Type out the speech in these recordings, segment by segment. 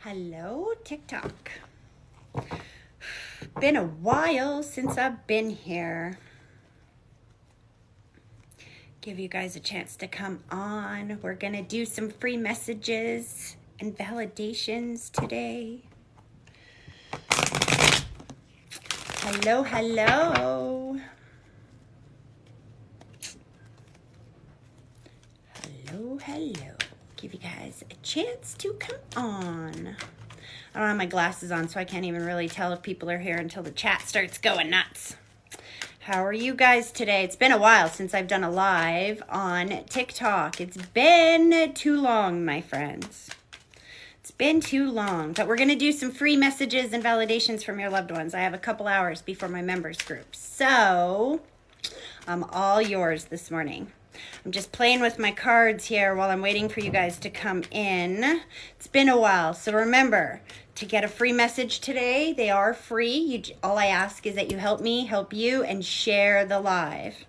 Hello, TikTok. Been a while since I've been here. Give you guys a chance to come on. We're gonna do some free messages and validations today. Hello, hello. Hello, hello. Give you guys a chance to come on. I don't have my glasses on, so I can't even really tell if people are here until the chat starts going nuts. How are you guys today? It's been a while since I've done a live on TikTok. It's been too long, my friends. It's been too long, but we're going to do some free messages and validations from your loved ones. I have a couple hours before my members group, so I'm all yours this morning. I'm just playing with my cards here while I'm waiting for you guys to come in. It's been a while, so remember to get a free message today. They are free. All I ask is that you help me, help you, and share the live.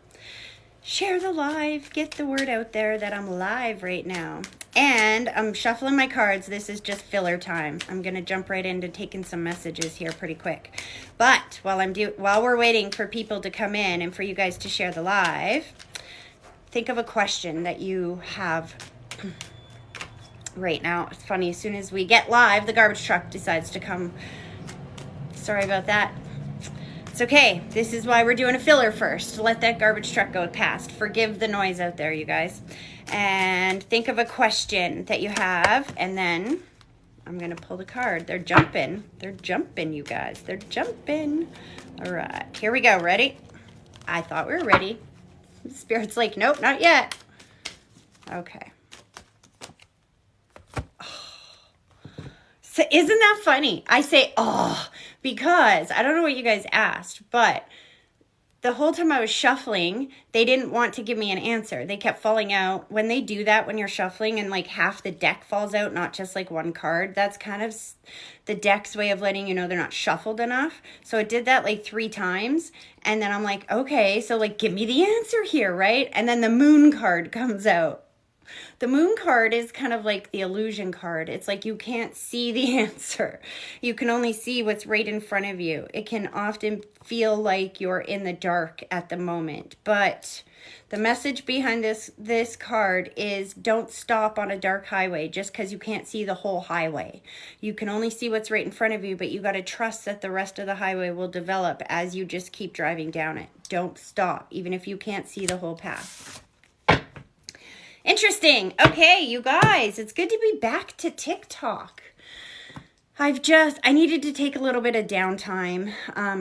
Share the live. Get the word out there that I'm live right now. And I'm shuffling my cards. This is just filler time. I'm going to jump right into taking some messages here pretty quick. But while we're waiting for people to come in and for you guys to share the live, think of a question that you have right now. It's funny, as soon as we get live, the garbage truck decides to come. Sorry about that. It's okay. This is why we're doing a filler first. Let that garbage truck go past. Forgive the noise out there, you guys. And think of a question that you have, and then I'm going to pull the card. They're jumping. They're jumping, you guys. They're jumping. All right. Here we go. Ready? I thought we were ready. Spirit's like, nope, not yet. Okay. Oh. So isn't that funny? I say, oh, because I don't know what you guys asked, but the whole time I was shuffling, they didn't want to give me an answer. They kept falling out. When they do that, when you're shuffling and like half the deck falls out, not just like one card, that's kind of the deck's way of letting you know they're not shuffled enough. So it did that like 3 times. And then I'm like, okay, so like give me the answer here, right? And then the moon card comes out. The moon card is kind of like the illusion card. It's like you can't see the answer. You can only see what's right in front of you. It can often feel like you're in the dark at the moment. But the message behind this card is don't stop on a dark highway just because you can't see the whole highway. You can only see what's right in front of you, but you got to trust that the rest of the highway will develop as you just keep driving down it. Don't stop, even if you can't see the whole path. Interesting. Okay, you guys, it's good to be back to TikTok. I needed to take a little bit of downtime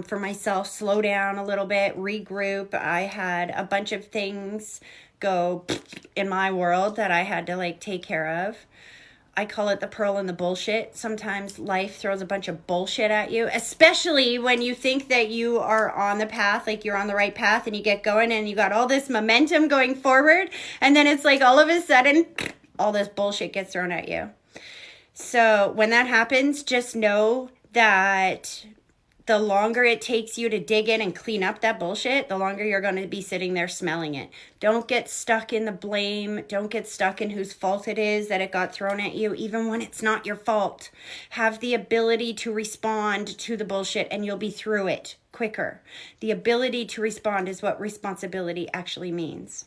for myself, slow down a little bit, regroup. I had a bunch of things go in my world that I had to like take care of. I call it the pearl and the bullshit. Sometimes life throws a bunch of bullshit at you, especially when you think that you are on the path, like you're on the right path and you get going and you got all this momentum going forward. And then it's like all of a sudden, all this bullshit gets thrown at you. So when that happens, just know that the longer it takes you to dig in and clean up that bullshit, the longer you're going to be sitting there smelling it. Don't get stuck in the blame. Don't get stuck in whose fault it is that it got thrown at you, even when it's not your fault. Have the ability to respond to the bullshit and you'll be through it quicker. The ability to respond is what responsibility actually means.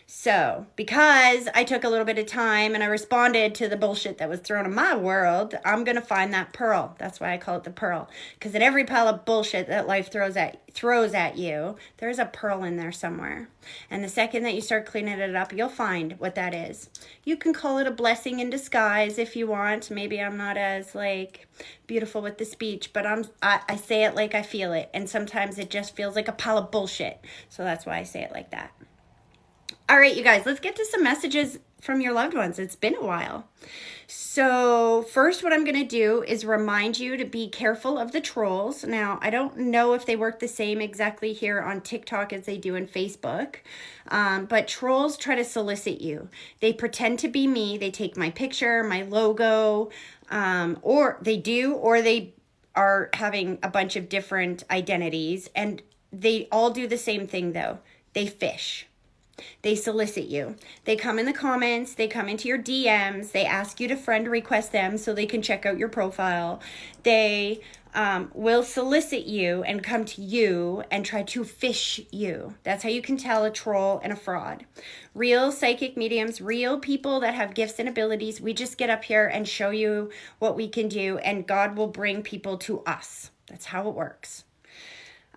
So, because I took a little bit of time and I responded to the bullshit that was thrown in my world, I'm going to find that pearl. That's why I call it the pearl. Because in every pile of bullshit that life throws at you, there's a pearl in there somewhere. And the second that you start cleaning it up, you'll find what that is. You can call it a blessing in disguise if you want. Maybe I'm not as like beautiful with the speech, but I say it like I feel it. And sometimes it just feels like a pile of bullshit. So that's why I say it like that. All right, you guys, let's get to some messages from your loved ones. It's been a while. So first, what I'm going to do is remind you to be careful of the trolls. Now, I don't know if they work the same exactly here on TikTok as they do in Facebook, but trolls try to solicit you. They pretend to be me. They take my picture, my logo, or they are having a bunch of different identities, and they all do the same thing, though. They fish. They solicit you. They come in the comments, they come into your DMs, they ask you to friend request them so they can check out your profile. They will solicit you and come to you and try to fish you. That's how you can tell a troll and a fraud. Real psychic mediums, real people that have gifts and abilities, we just get up here and show you what we can do, and God will bring people to us. That's how it works.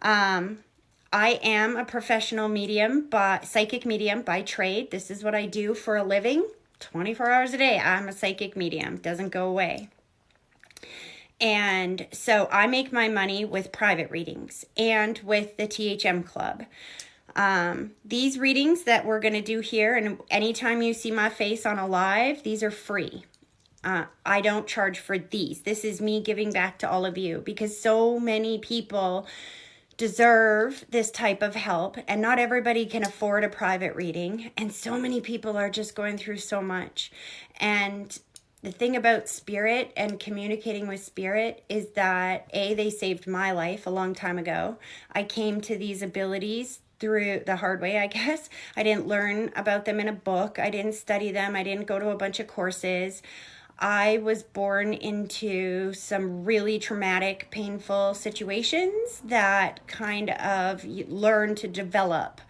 I am a professional medium, psychic medium by trade. This is what I do for a living. 24 hours a day, I'm a psychic medium. Doesn't go away. And so I make my money with private readings and with the THM Club. These readings that we're going to do here, and anytime you see my face on a live, these are free. I don't charge for these. This is me giving back to all of you because so many people deserve this type of help, and not everybody can afford a private reading, and so many people are just going through so much. And the thing about spirit and communicating with spirit is that they saved my life a long time ago. I came to these abilities through the hard way, I guess. I didn't learn about them in a book. I didn't study them. I didn't go to a bunch of courses. I was born into some really traumatic, painful situations that kind of learned to develop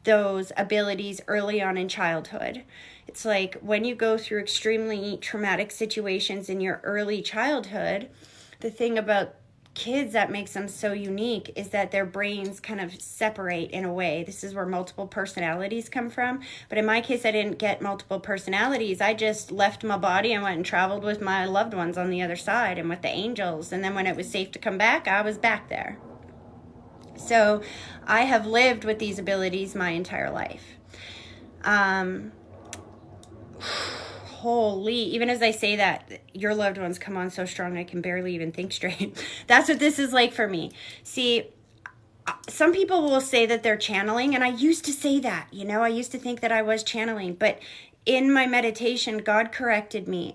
those abilities early on in childhood. It's like when you go through extremely traumatic situations in your early childhood, the thing about kids that makes them so unique is that their brains kind of separate in a way. This is where multiple personalities come from. But in my case, I didn't get multiple personalities. I just left my body and went and traveled with my loved ones on the other side and with the angels. And then when it was safe to come back, I was back there. So I have lived with these abilities my entire life. Holy, even as I say that, your loved ones come on so strong I can barely even think straight. That's what this is like for me. See, some people will say that they're channeling, and I used to say that, I used to think that I was channeling, but in my meditation, God corrected me.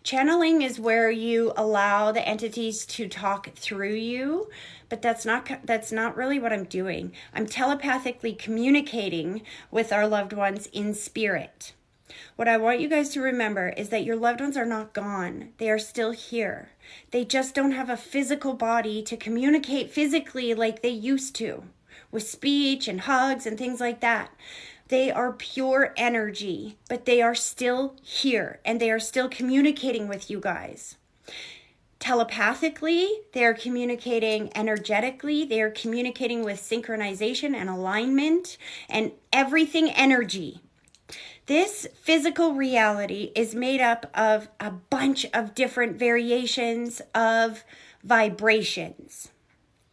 Channeling is where you allow the entities to talk through you, but that's not really what I'm doing. I'm telepathically communicating with our loved ones in spirit. What I want you guys to remember is that your loved ones are not gone. They are still here. They just don't have a physical body to communicate physically like they used to, with speech and hugs and things like that. They are pure energy, but they are still here, and they are still communicating with you guys. Telepathically, they are communicating energetically. They are communicating with synchronization and alignment and everything energy. This physical reality is made up of a bunch of different variations of vibrations.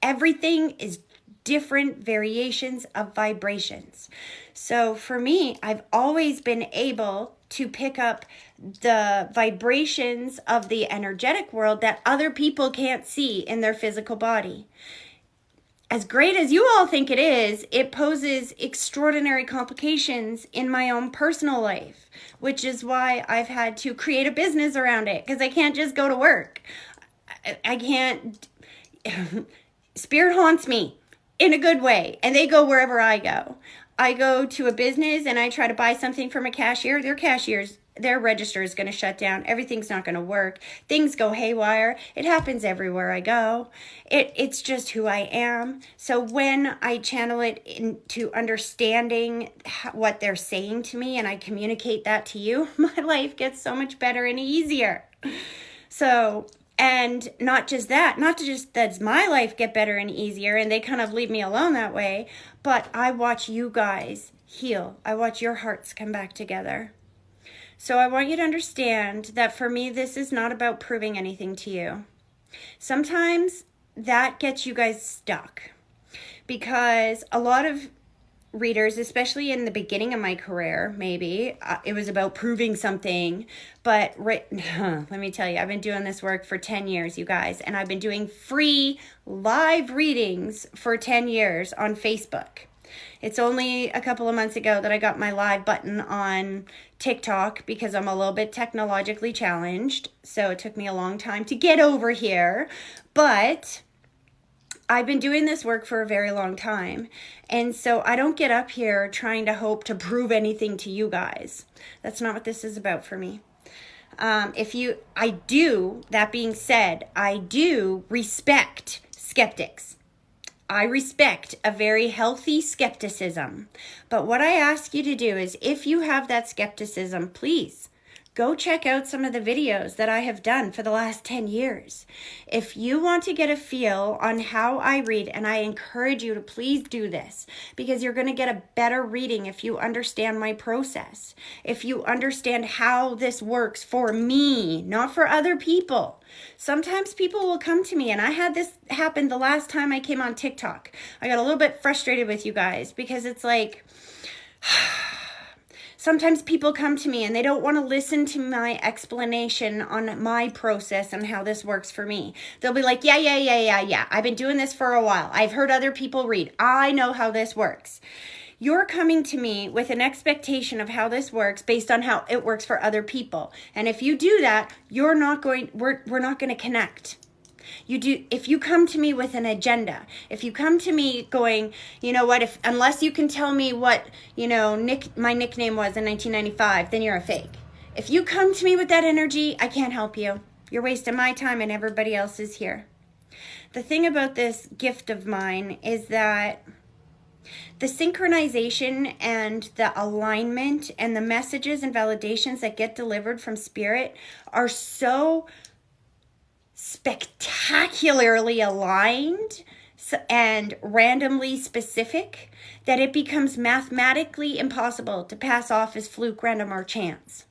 Everything is different variations of vibrations. So for me, I've always been able to pick up the vibrations of the energetic world that other people can't see in their physical body. As great as you all think it is, it poses extraordinary complications in my own personal life, which is why I've had to create a business around it, because I can't just go to work. I can't. Spirit haunts me in a good way, and they go wherever I go. I go to a business and I try to buy something from a cashier. Their register is going to shut down. Everything's not going to work. Things go haywire. It happens everywhere I go. It's just who I am. So when I channel it into understanding what they're saying to me and I communicate that to you, my life gets so much better and easier. So, and not just does my life get better and easier and they kind of leave me alone that way, but I watch you guys heal. I watch your hearts come back together. So I want you to understand that for me, this is not about proving anything to you. Sometimes that gets you guys stuck because a lot of readers, especially in the beginning of my career, maybe it was about proving something. But let me tell you, I've been doing this work for 10 years, you guys, and I've been doing free live readings for 10 years on Facebook. It's only a couple of months ago that I got my live button on TikTok because I'm a little bit technologically challenged. So it took me a long time to get over here. But I've been doing this work for a very long time. And so I don't get up here trying to hope to prove anything to you guys. That's not what this is about for me. That being said, I do respect skeptics. I respect a very healthy skepticism. But what I ask you to do is, if you have that skepticism, please go check out some of the videos that I have done for the last 10 years. If you want to get a feel on how I read, and I encourage you to please do this, because you're going to get a better reading if you understand my process. If you understand how this works for me, not for other people. Sometimes people will come to me, and I had this happen the last time I came on TikTok. I got a little bit frustrated with you guys because it's like... Sometimes people come to me and they don't want to listen to my explanation on my process and how this works for me. They'll be like, yeah. I've been doing this for a while. I've heard other people read. I know how this works. You're coming to me with an expectation of how this works based on how it works for other people. And if you do that, we're not going to connect. If you come to me with an agenda, if you come to me going, you know what, unless you can tell me what, my nickname was in 1995, then you're a fake. If you come to me with that energy, I can't help you. You're wasting my time and everybody else's here. The thing about this gift of mine is that the synchronization and the alignment and the messages and validations that get delivered from spirit are so spectacularly aligned and randomly specific that it becomes mathematically impossible to pass off as fluke, random, or chance.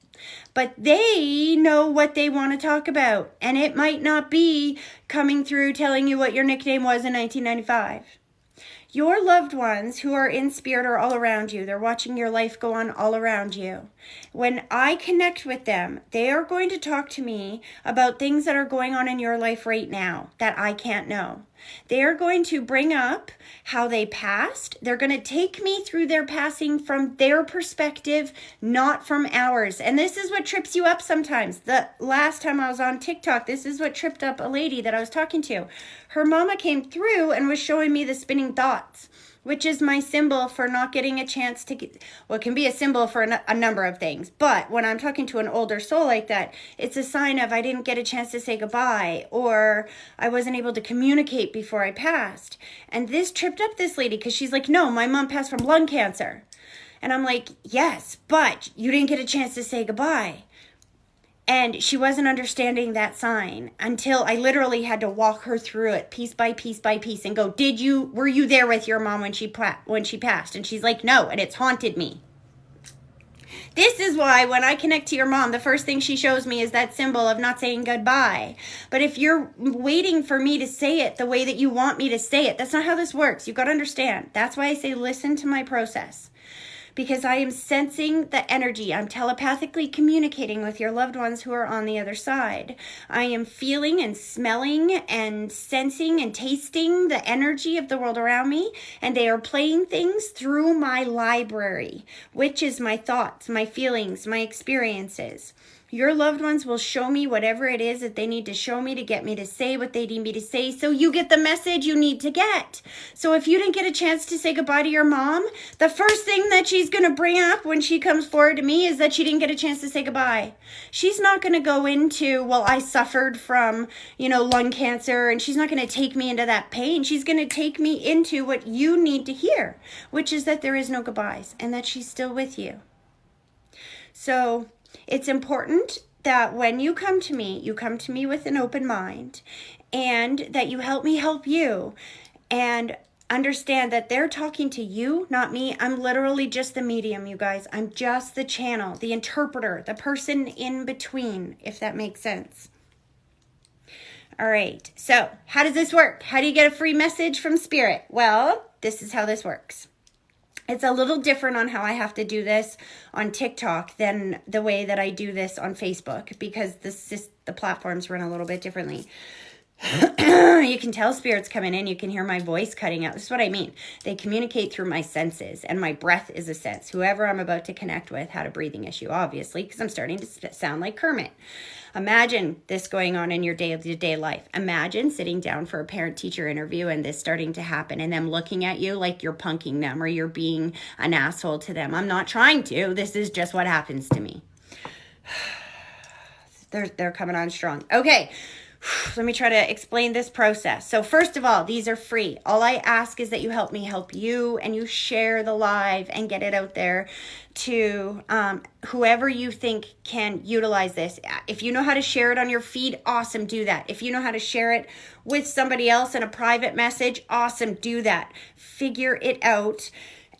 But they know what they want to talk about, and it might not be coming through telling you what your nickname was in 1995. Your loved ones who are in spirit are all around you. They're watching your life go on all around you. When I connect with them, they are going to talk to me about things that are going on in your life right now that I can't know. They are going to bring up how they passed. They're going to take me through their passing from their perspective, not from ours. And this is what trips you up sometimes. The last time I was on TikTok, this is what tripped up a lady that I was talking to. Her mama came through and was showing me the spinning thoughts, which is my symbol for not getting a chance to get, well, it can be a symbol for a number of things. But when I'm talking to an older soul like that, it's a sign of I didn't get a chance to say goodbye, or I wasn't able to communicate before I passed. And this tripped up this lady because she's like, no, my mom passed from lung cancer. And I'm like, yes, but you didn't get a chance to say goodbye. And she wasn't understanding that sign until I literally had to walk her through it piece by piece by piece and go, were you there with your mom when she passed? And she's like, no, and it's haunted me. This is why when I connect to your mom, the first thing she shows me is that symbol of not saying goodbye. But if you're waiting for me to say it the way that you want me to say it, that's not how this works. You've got to understand. That's why I say listen to my process. Because I am sensing the energy. I'm telepathically communicating with your loved ones who are on the other side. I am feeling and smelling and sensing and tasting the energy of the world around me. And they are playing things through my library, which is my thoughts, my feelings, my experiences. Your loved ones will show me whatever it is that they need to show me to get me to say what they need me to say, so you get the message you need to get. So if you didn't get a chance to say goodbye to your mom, the first thing that she's going to bring up when she comes forward to me is that she didn't get a chance to say goodbye. She's not going to go into, well, I suffered from, lung cancer, and she's not going to take me into that pain. She's going to take me into what you need to hear, which is that there is no goodbyes and that she's still with you. So it's important that when you come to me with an open mind, and that you help me help you, and understand that they're talking to you, not me. I'm literally just the medium, you guys. I'm just the channel, the interpreter, the person in between, if that makes sense. All right, so how does this work? How do you get a free message from Spirit? Well, this is how this works. It's a little different on how I have to do this on TikTok than the way that I do this on Facebook, because the platforms run a little bit differently. You can tell spirits coming in. You can hear my voice cutting out. This is what I mean. They communicate through my senses, and my breath is a sense. Whoever I'm about to connect with had a breathing issue, obviously, because I'm starting to sound like Kermit. Imagine this going on in your day-to-day life. Imagine sitting down for a parent-teacher interview and this starting to happen and them looking at you like you're punking them or you're being an asshole to them. I'm not trying to. This is just what happens to me. They're coming on strong. Okay. Let me try to explain this process. So first of all, these are free. All I ask is that you help me help you, and you share the live and get it out there to whoever you think can utilize this. If you know how to share it on your feed, awesome, do that. If you know how to share it with somebody else in a private message, awesome, do that. Figure it out.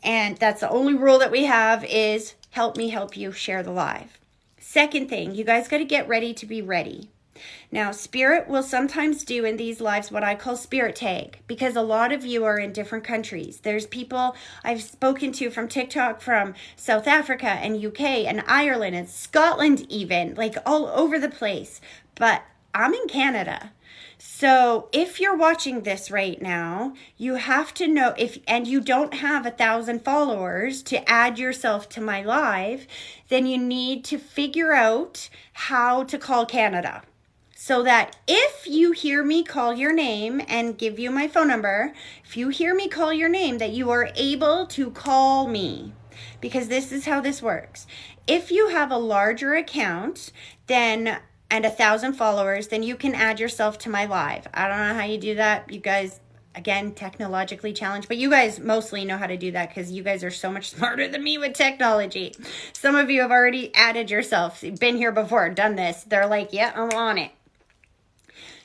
And that's the only rule that we have is help me help you share the live. Second thing, you guys got to get ready to be ready. Now, Spirit will sometimes do in these lives what I call spirit tag, because a lot of you are in different countries. There's people I've spoken to from TikTok from South Africa and UK and Ireland and Scotland even, like all over the place. But I'm in Canada. So if you're watching this right now, you have to know and you don't have 1,000 followers to add yourself to my live, then you need to figure out how to call Canada. So that if you hear me call your name and give you my phone number, if you hear me call your name, that you are able to call me. Because this is how this works. If you have a larger account and 1,000 followers, then you can add yourself to my live. I don't know how you do that. You guys, again, technologically challenged, but you guys mostly know how to do that because you guys are so much smarter than me with technology. Some of you have already added yourself, been here before, done this. They're like, yeah, I'm on it.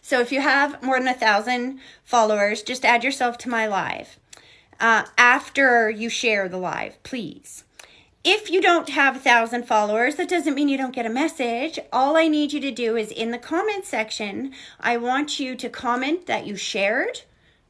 So if you have more than 1,000 followers, just add yourself to my live after you share the live, please. If you don't have 1,000 followers, that doesn't mean you don't get a message. All I need you to do is in the comment section, I want you to comment that you shared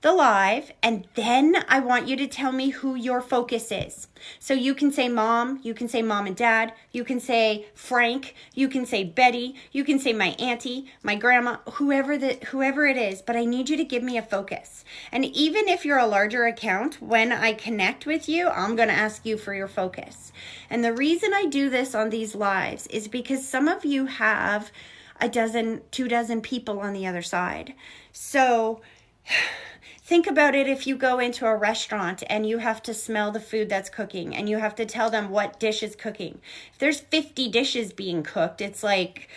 the live, and then I want you to tell me who your focus is. So you can say mom, you can say mom and dad, you can say Frank, you can say Betty, you can say my auntie, my grandma, whoever it is, but I need you to give me a focus. And even if you're a larger account, when I connect with you, I'm going to ask you for your focus. And the reason I do this on these lives is because some of you have 2 dozen people on the other side. So think about it if you go into a restaurant and you have to smell the food that's cooking and you have to tell them what dish is cooking. If there's 50 dishes being cooked, it's like,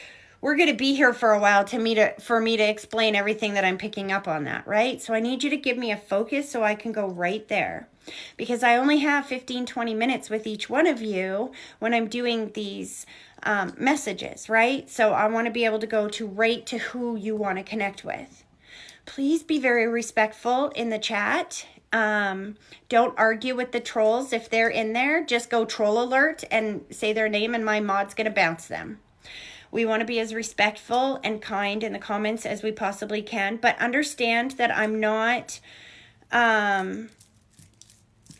we're going to be here for a while for me to explain everything that I'm picking up on that, right? So I need you to give me a focus so I can go right there. Because I only have 15, 20 minutes with each one of you when I'm doing these messages, right? So I want to be able to go right to who you want to connect with. Please be very respectful in the chat. Don't argue with the trolls if they're in there. Just go troll alert and say their name and my mod's going to bounce them. We want to be as respectful and kind in the comments as we possibly can. But understand that I'm not... I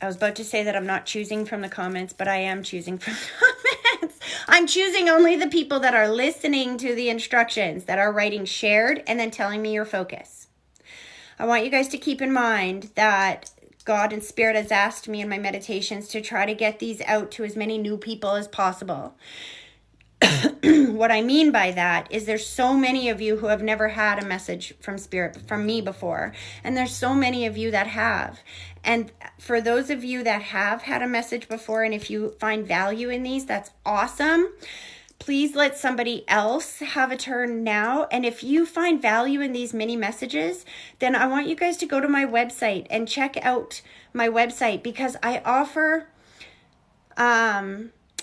was about to say that I'm not choosing from the comments, but I am choosing from the comments. I'm choosing only the people that are listening to the instructions, that are writing shared and then telling me your focus. I want you guys to keep in mind that God and Spirit has asked me in my meditations to try to get these out to as many new people as possible. What I mean by that is there's so many of you who have never had a message from Spirit, from me before. And there's so many of you that have. And for those of you that have had a message before, and if you find value in these, that's awesome. Please let somebody else have a turn now. And if you find value in these mini messages, then I want you guys to go to my website and check out my website, because I offer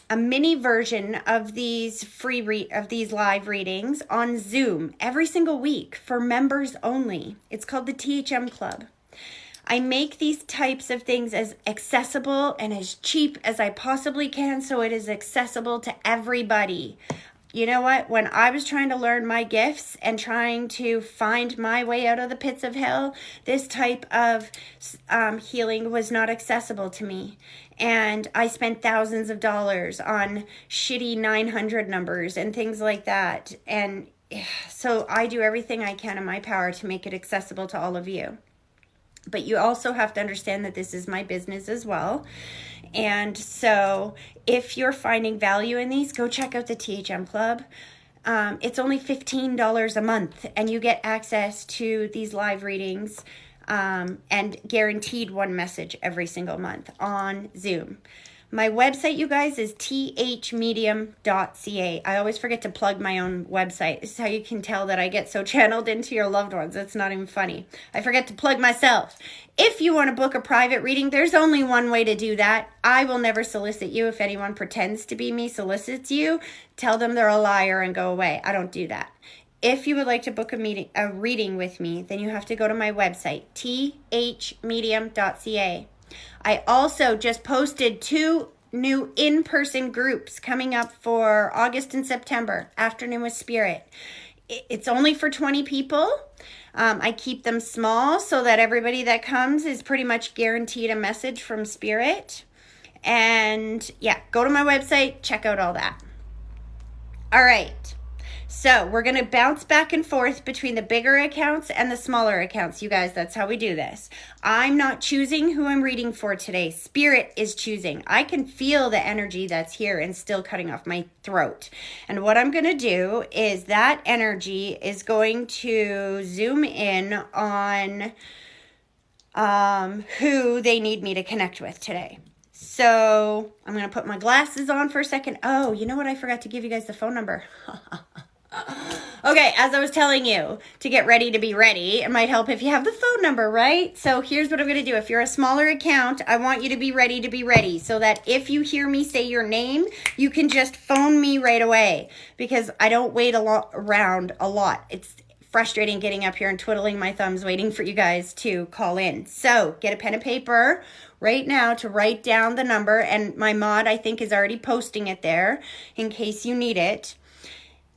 a mini version of these these live readings on Zoom every single week for members only. It's called the THM Club. I make these types of things as accessible and as cheap as I possibly can, so it is accessible to everybody. You know what? When I was trying to learn my gifts and trying to find my way out of the pits of hell, this type of healing was not accessible to me. And I spent thousands of dollars on shitty 900 numbers and things like that. And So I do everything I can in my power to make it accessible to all of you. But you also have to understand that this is my business as well. And so if you're finding value in these, go check out the THM Club. It's only $15 a month, and you get access to these live readings and guaranteed one message every single month on Zoom. My website, you guys, is THMedium.ca. I always forget to plug my own website. This is how you can tell that I get so channeled into your loved ones. It's not even funny. I forget to plug myself. If you want to book a private reading, there's only one way to do that. I will never solicit you. If anyone pretends to be me, solicits you, tell them they're a liar and go away. I don't do that. If you would like to book a reading with me, then you have to go to my website, THMedium.ca. I also just posted 2 new in-person groups coming up for August and September, Afternoon with Spirit. It's only for 20 people. I keep them small so that everybody that comes is pretty much guaranteed a message from Spirit. And yeah, go to my website, check out all that. All right. So we're going to bounce back and forth between the bigger accounts and the smaller accounts, you guys. That's how we do this. I'm not choosing who I'm reading for today. Spirit is choosing. I can feel the energy that's here and still cutting off my throat. And what I'm going to do is that energy is going to zoom in on who they need me to connect with today. So I'm going to put my glasses on for a second. Oh, you know what? I forgot to give you guys the phone number. Okay, as I was telling you, to get ready to be ready, it might help if you have the phone number, right? So here's what I'm going to do. If you're a smaller account, I want you to be ready so that if you hear me say your name, you can just phone me right away because I don't wait around a lot. It's frustrating getting up here and twiddling my thumbs waiting for you guys to call in. So get a pen and paper right now to write down the number, and my mod, I think, is already posting it there in case you need it.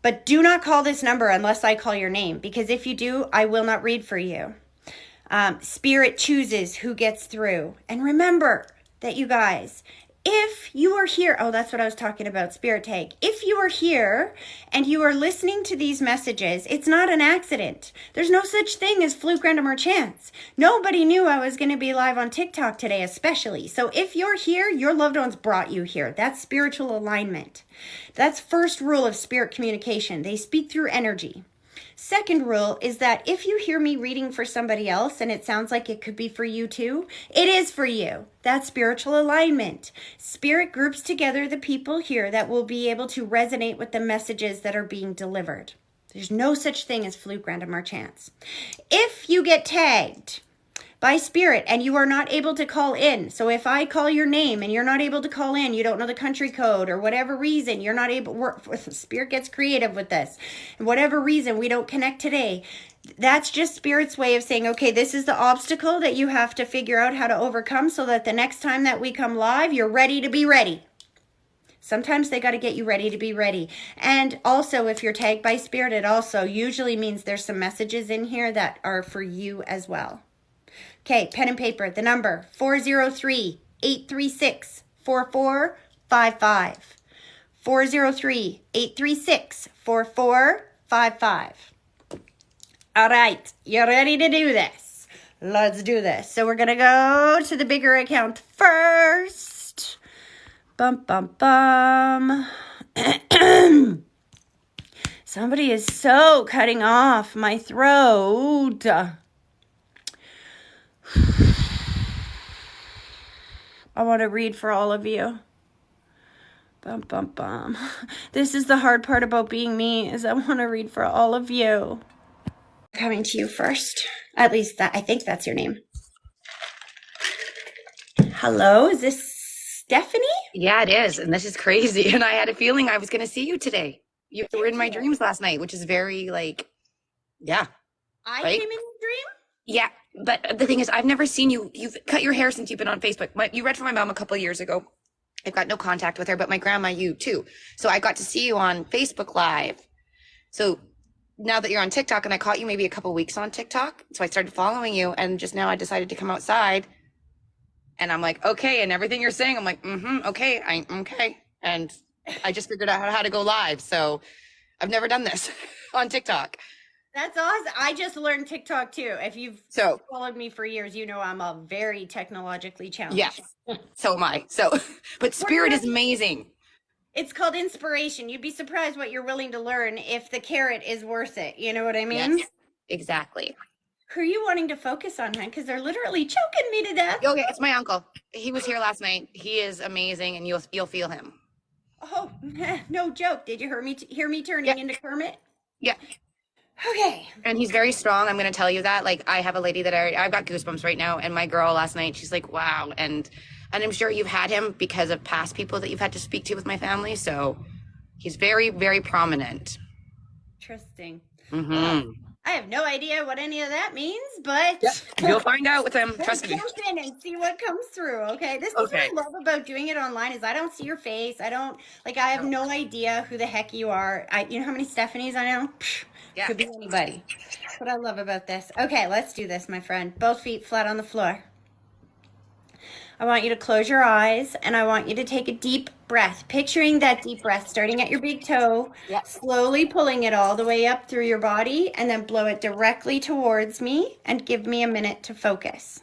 But do not call this number unless I call your name, because if you do, I will not read for you. Spirit chooses who gets through. And remember that, you guys, if you are here, oh, that's what I was talking about, Spirit Tag. If you are here and you are listening to these messages, it's not an accident. There's no such thing as fluke, random, or chance. Nobody knew I was going to be live on TikTok today, especially. So if you're here, your loved ones brought you here. That's spiritual alignment. That's first rule of spirit communication. They speak through energy. Second rule is that if you hear me reading for somebody else and it sounds like it could be for you too, it is for you. That's spiritual alignment. Spirit groups together the people here that will be able to resonate with the messages that are being delivered. There's no such thing as fluke, random, or chance. If you get tagged by Spirit and you are not able to call in, so if I call your name and you're not able to call in, you don't know the country code or whatever reason, you're not able, Spirit gets creative with this, and whatever reason we don't connect today, that's just Spirit's way of saying, okay, this is the obstacle that you have to figure out how to overcome so that the next time that we come live, you're ready to be ready. Sometimes they got to get you ready to be ready. And also, if you're tagged by Spirit, it also usually means there's some messages in here that are for you as well. Okay, pen and paper, the number 403-836-4455. 403-836-4455. All right, you ready to do this? Let's do this. So we're going to go to the bigger account first. Bum, bum, bum. Somebody is so cutting off my throat. I want to read for all of you. Bum, bum, bum. This is the hard part about being me, is I want to read for all of you. Coming to you first. At least I think that's your name. Hello, is this Stephanie? Yeah, it is. And this is crazy. And I had a feeling I was going to see you today. You were in my dreams last night, which is very yeah. I right? came in your dream? Yeah. But the thing is, I've never seen you. You've cut your hair since you've been on Facebook. You read for my mom a couple of years ago. I've got no contact with her, but my grandma, you too. So I got to see you on Facebook Live. So now that you're on TikTok, and I caught you maybe a couple weeks on TikTok. So I started following you, and just now I decided to come outside. And I'm like, okay. And everything you're saying, I'm like, okay. Okay. And I just figured out how to go live. So I've never done this. on TikTok. That's awesome. I just learned TikTok too. If you've So followed me for years, you know I'm a very technologically challenged. yes, so am I. So, but What do Spirit you is amazing. It's called inspiration. You'd be surprised what you're willing to learn if the carrot is worth it. You know what I mean? Yes, exactly. Who are you wanting to focus on, hon? Because they're literally choking me to death. Okay, it's my uncle. He was here last night. He is amazing, and you'll feel him. Oh, no joke. Did you hear me Yeah, turning into Kermit? yeah. Okay. And he's very strong. I'm going to tell you that. Like, I have a lady that I've got goosebumps right now. And my girl last night, she's like, wow. And I'm sure you've had him because of past people that you've had to speak to with my family. So he's very, very prominent. Interesting. Well, Mm-hmm. I have no idea what any of that means, Yep. but You'll find out with him. we'll Trust me. jump in and see what comes through. Okay. This is Okay. what I love about doing it online is I don't see your face. I don't like I have no idea who the heck you are. You know how many Stephanies I know? Psh, Yeah. could be anybody. That's what I love about this. Okay, let's do this, my friend. Both feet flat on the floor. I want you to close your eyes and I want you to take a deep breath, picturing that deep breath starting at your big toe, Yeah. slowly pulling it all the way up through your body, and then blow it directly towards me and give me a minute to focus.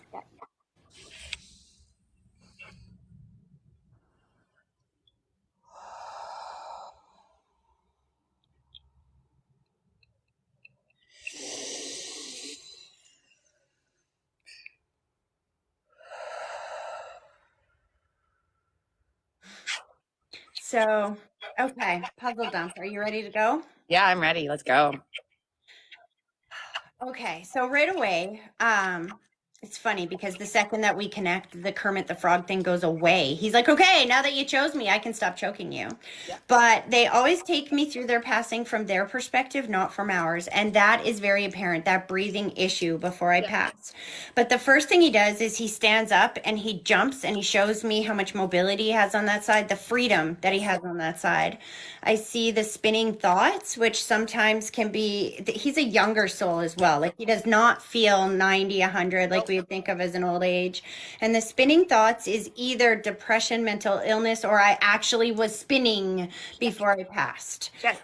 So, okay, puzzle dump. Are you ready to go? Yeah, I'm ready. Let's go. Okay, so right away, it's funny because the second that we connect, the Kermit the Frog thing goes away. He's like, okay, now that you chose me, I can stop choking you. Yeah. But they always take me through their passing from their perspective, not from ours. And that is very apparent, that breathing issue before I Yeah. pass. But the first thing he does is he stands up and he jumps and he shows me how much mobility he has on that side, the freedom that he has on that side. I see the spinning thoughts, which sometimes can be, he's a younger soul as well. Like he does not feel 90, 100 like Nope. we would think of as an old age. And the spinning thoughts is either depression, mental illness, or I actually was spinning before I passed. Yes.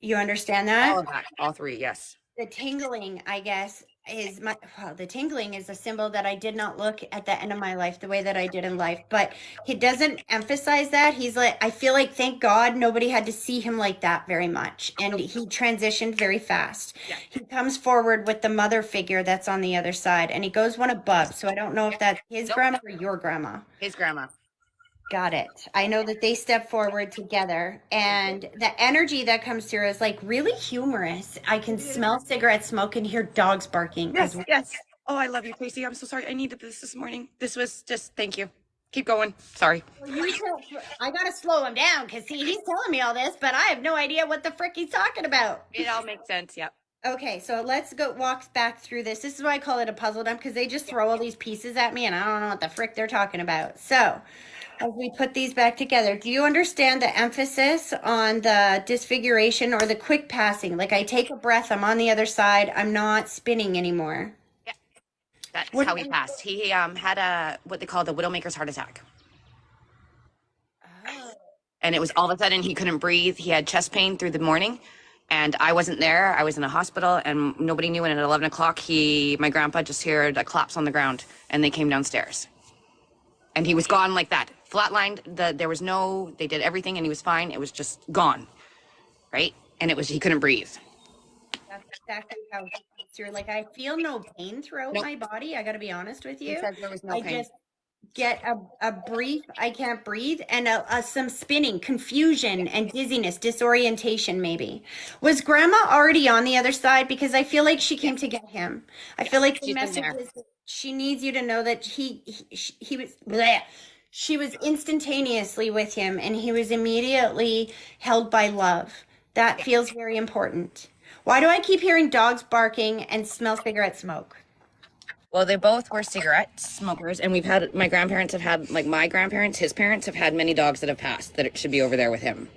You understand All that? of that. All three. Yes. The tingling, I guess, is my well, the tingling is a symbol that I did not look at the end of my life the way that I did in life. But he doesn't emphasize that. He's like, I feel like thank God nobody had to see him like that very much. And he transitioned very fast. Yeah. He comes forward with the mother figure that's on the other side, and he goes one above. So I don't know if that's his Nope. grandma or your grandma. His grandma. Got it. I know that they step forward together, and the energy that comes through is like really humorous. I can smell cigarette smoke and hear dogs barking as Yes. well. Yes. Oh, I love you, Tracy. I'm so sorry. I needed this morning. This was just, thank you. Keep going. Sorry. I gotta slow him down because see, he's telling me all this, but I have no idea what the frick he's talking about. It all makes sense. Yep. Okay, so let's go walk back through this. This is why I call it a puzzle dump because they just throw all these pieces at me and I don't know what the frick they're talking about. So, as we put these back together, do you understand the emphasis on the disfiguration or the quick passing? Like I take a breath, I'm on the other side, I'm not spinning anymore. Yeah. That's What? how he passed. He had a what they call the widowmaker's heart attack. Oh, And it was all of a sudden he couldn't breathe. He had chest pain through the morning. And I wasn't there. I was in a hospital and nobody knew. And at 11 o'clock, my grandpa just heard a collapse on the ground and they came downstairs. And he was gone like that. Flatlined. They did everything and he was fine. It was just gone. Right? And he couldn't breathe. that's exactly how it comes through. Like I feel no pain throughout Nope. my body. I got to be honest with He you. said there was no I pain. just get a brief I can't breathe and some spinning, confusion and dizziness, disorientation maybe. Was grandma already on the other side? Because I feel like she came to get him. I feel like the She's been message there. is that she needs you to know that he was bleh. She was instantaneously with him and he was immediately held by love. That feels very important. Why do I keep hearing dogs barking and smell cigarette smoke? Well, they both were cigarette smokers, and my grandparents have had, like my grandparents, his parents have had many dogs that have passed that it should be over there with him.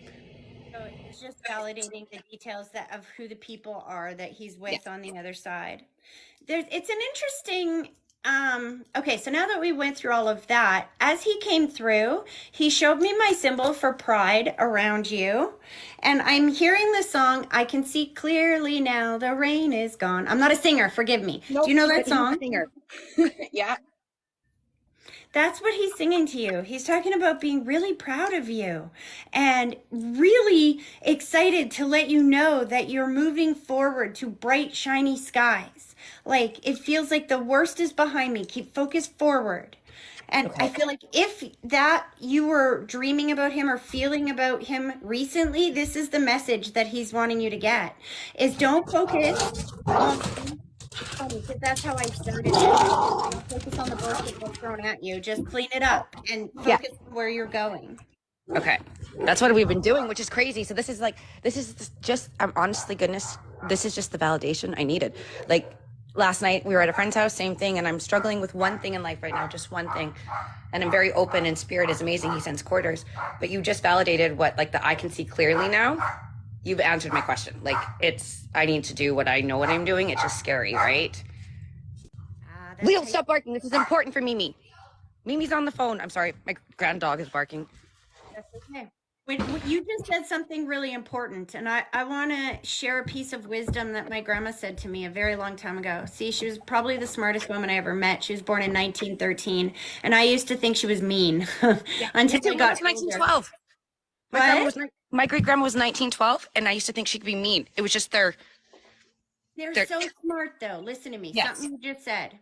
So it's just validating the details of who the people are that he's with on the other side. It's an interesting Okay, so now that we went through all of that, as he came through, he showed me my symbol for pride around you. And I'm hearing the song, I can see clearly now the rain is gone. I'm not a singer, forgive me. Do you Nope, know but that he's a song? singer. Yeah. That's what he's singing to you. He's talking about being really proud of you and really excited to let you know that you're moving forward to bright, shiny skies. Like it feels like the worst is behind me. Keep focused forward. And I Okay. feel like if that you were dreaming about him or feeling about him recently, this is the message that he's wanting you to get is don't focus on it's funny because that's how I started it. Don't focus on the bullshit that's thrown at you. Just clean it up and Yeah. focus on where you're going. Okay. That's what we've been doing, which is crazy. So this is just, I'm honestly, goodness, this is just the validation I needed. Like last night we were at a friend's house, same thing. And I'm struggling with one thing in life right now, just one thing. And I'm very open and spirit is amazing. He sends quarters, but you just validated what, like the, I can see clearly now. You've answered my question. Like I need to do what I know what I'm doing. It's just scary, right? That's Leo, how you, stop barking. This is important for Mimi. Mimi's on the phone. I'm sorry. My grand dog is barking. that's okay. When you just said something really important, and I want to share a piece of wisdom that my grandma said to me a very long time ago. See, she was probably the smartest woman I ever met. She was born in 1913, and I used to think she was mean Yeah. Me until too. I Mine got was older. 1912. What? My great grandma was 1912, and I used to think she could be mean. It was just They're their. so smart, though. Listen to me. Yes. Something you just said.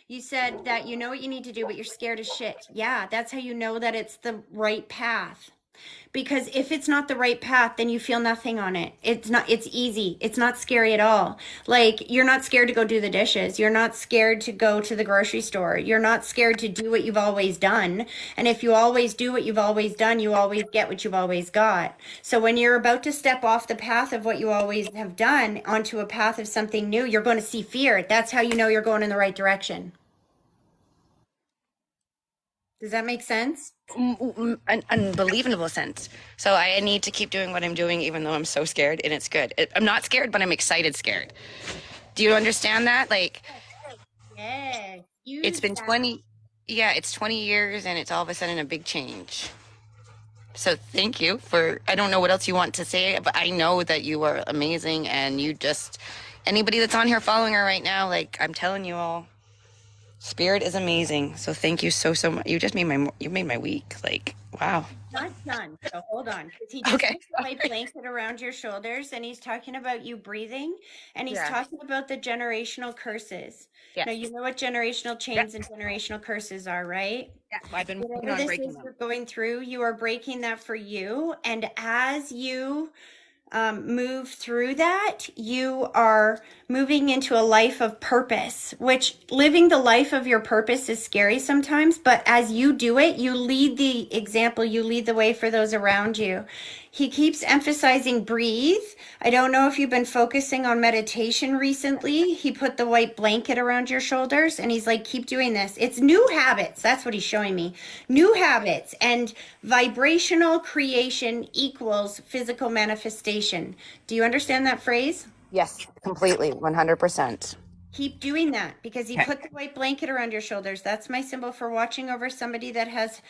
You said that you know what you need to do, but you're scared as shit. Yeah, that's how you know that it's the right path. Because if it's not the right path, then you feel nothing on it. It's not, it's easy. It's not scary at all. Like, you're not scared to go do the dishes. You're not scared to go to the grocery store. You're not scared to do what you've always done. And if you always do what you've always done, you always get what you've always got. So when you're about to step off the path of what you always have done onto a path of something new, you're going to see fear. That's how you know you're going in the right direction. Does that make sense? An unbelievable sense. So I need to keep doing what I'm doing, even though I'm so scared, and it's good. I'm not scared, but I'm excited scared. Do you understand that? Like, Yes. it's Use been that. 20, yeah, it's 20 years, and it's all of a sudden a big change. So thank you for, I don't know what else you want to say, but I know that you are amazing, and you just, anybody that's on here following her right now, like, I'm telling you all, Spirit is amazing. So thank you so much. You made my week. Like, wow. Not done. So hold on, because he just Okay. put the white blanket around your shoulders and he's talking about you breathing and he's Yeah. talking about the generational curses. Now, Yes. you know what generational Yeah. chains and generational curses are, right? Yeah. I've been working Whatever on this breaking is them. you're going through, you are breaking that for you. And as you move through that, you are moving into a life of purpose, which living the life of your purpose is scary sometimes. But as you do it, you lead the example, you lead the way for those around you. He keeps emphasizing breathe. I don't know if you've been focusing on meditation recently. He put the white blanket around your shoulders and he's like, keep doing this. It's new habits. That's what he's showing me. New habits and vibrational creation equals physical manifestation. Do you understand that phrase? Yes, completely, 100%. Keep doing that because he Okay. put the white blanket around your shoulders. That's my symbol for watching over somebody that has